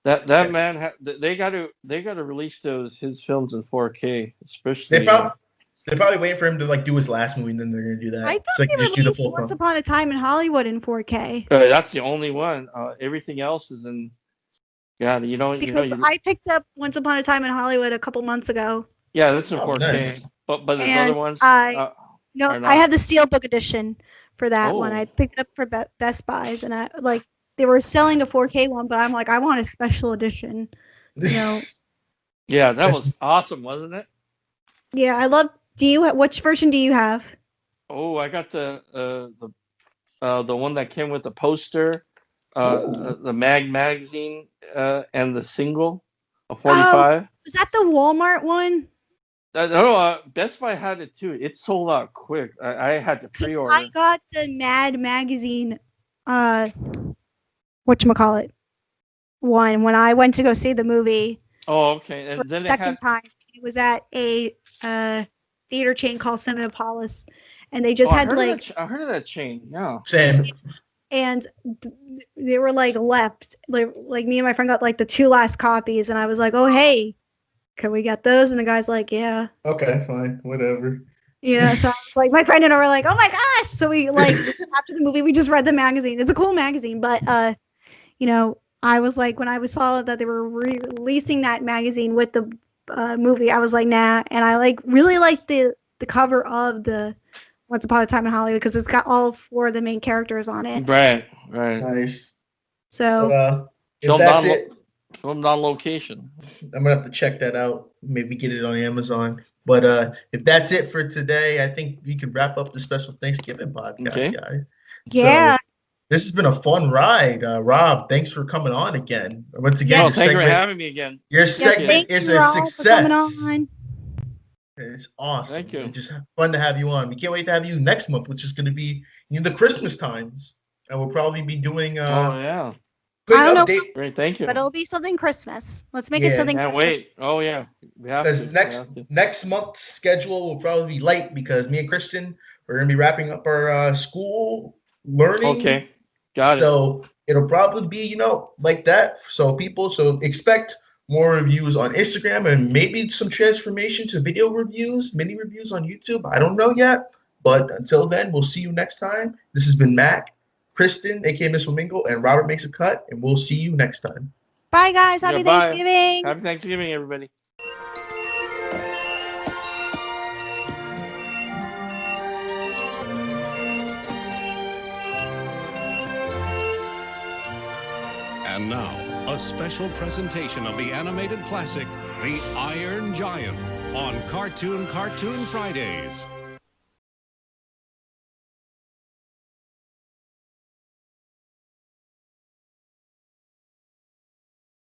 that man they got to release his films in 4K, especially. They're probably waiting for him to like do his last movie, and then they're gonna do that. I thought they released Once Upon a Time in Hollywood in 4K. That's the only one. Everything else is in. Yeah, because I picked up Once Upon a Time in Hollywood a couple months ago. Yeah, that's in 4K. Nice. But there's other ones. I had the Steelbook edition for that one. I picked it up for Best Buys, and I like they were selling a 4K one, but I'm like, I want a special edition. Yeah, that was awesome, wasn't it? Yeah, I love. Which version do you have? Oh, I got the one that came with the poster, the magazine, and the single, a 45. Was that the Walmart one? No, Best Buy had it too. It sold out quick. I had to pre-order. I got the Mad magazine, whatchamacallit, one when I went to go see the movie. Oh, okay. And then the second time, it was at a theater chain called Cinepolis, and they just had like I heard of that chain. Yeah. Same. And they were like left, like me and my friend got like the 2 last copies, and I was like, "Oh hey, can we get those?" And the guy's like, "Yeah." Okay, fine, whatever. Yeah, so I was like my friend and I were like, "Oh my gosh!" So we like after the movie, we just read the magazine. It's a cool magazine, but I was like when I saw that they were releasing that magazine with the movie, I was like, nah. And I like really like the cover of the Once Upon a Time in Hollywood because it's got all 4 of the main characters on it. Right. Nice. So if that's it, filmed on location. I'm gonna have to check that out. Maybe get it on Amazon. But if that's it for today, I think we can wrap up the special Thanksgiving podcast, guys. Yeah. So, this has been a fun ride. Rob, thanks for coming on again. Once again, thank you for having me again. Your segment is a success. It's awesome. Thank you. It's just fun to have you on. We can't wait to have you next month, which is going to be the Christmas times. And we'll probably be doing good update. Great, thank you. But it'll be something Christmas. Let's make it something Can't Christmas. wait. Oh yeah. We have to. Next month's schedule will probably be light because me and Christian are going to be wrapping up our school learning. Okay. Got it. So it'll probably be, like that. So expect more reviews on Instagram and maybe some transformation to video reviews, mini reviews on YouTube. I don't know yet. But until then, we'll see you next time. This has been Mac, Kristen, aka Miss Flamingo, and Robert Makes a Cut. And we'll see you next time. Bye, guys. Happy Thanksgiving. Happy Thanksgiving, everybody. And now, a special presentation of the animated classic, The Iron Giant, on Cartoon Fridays.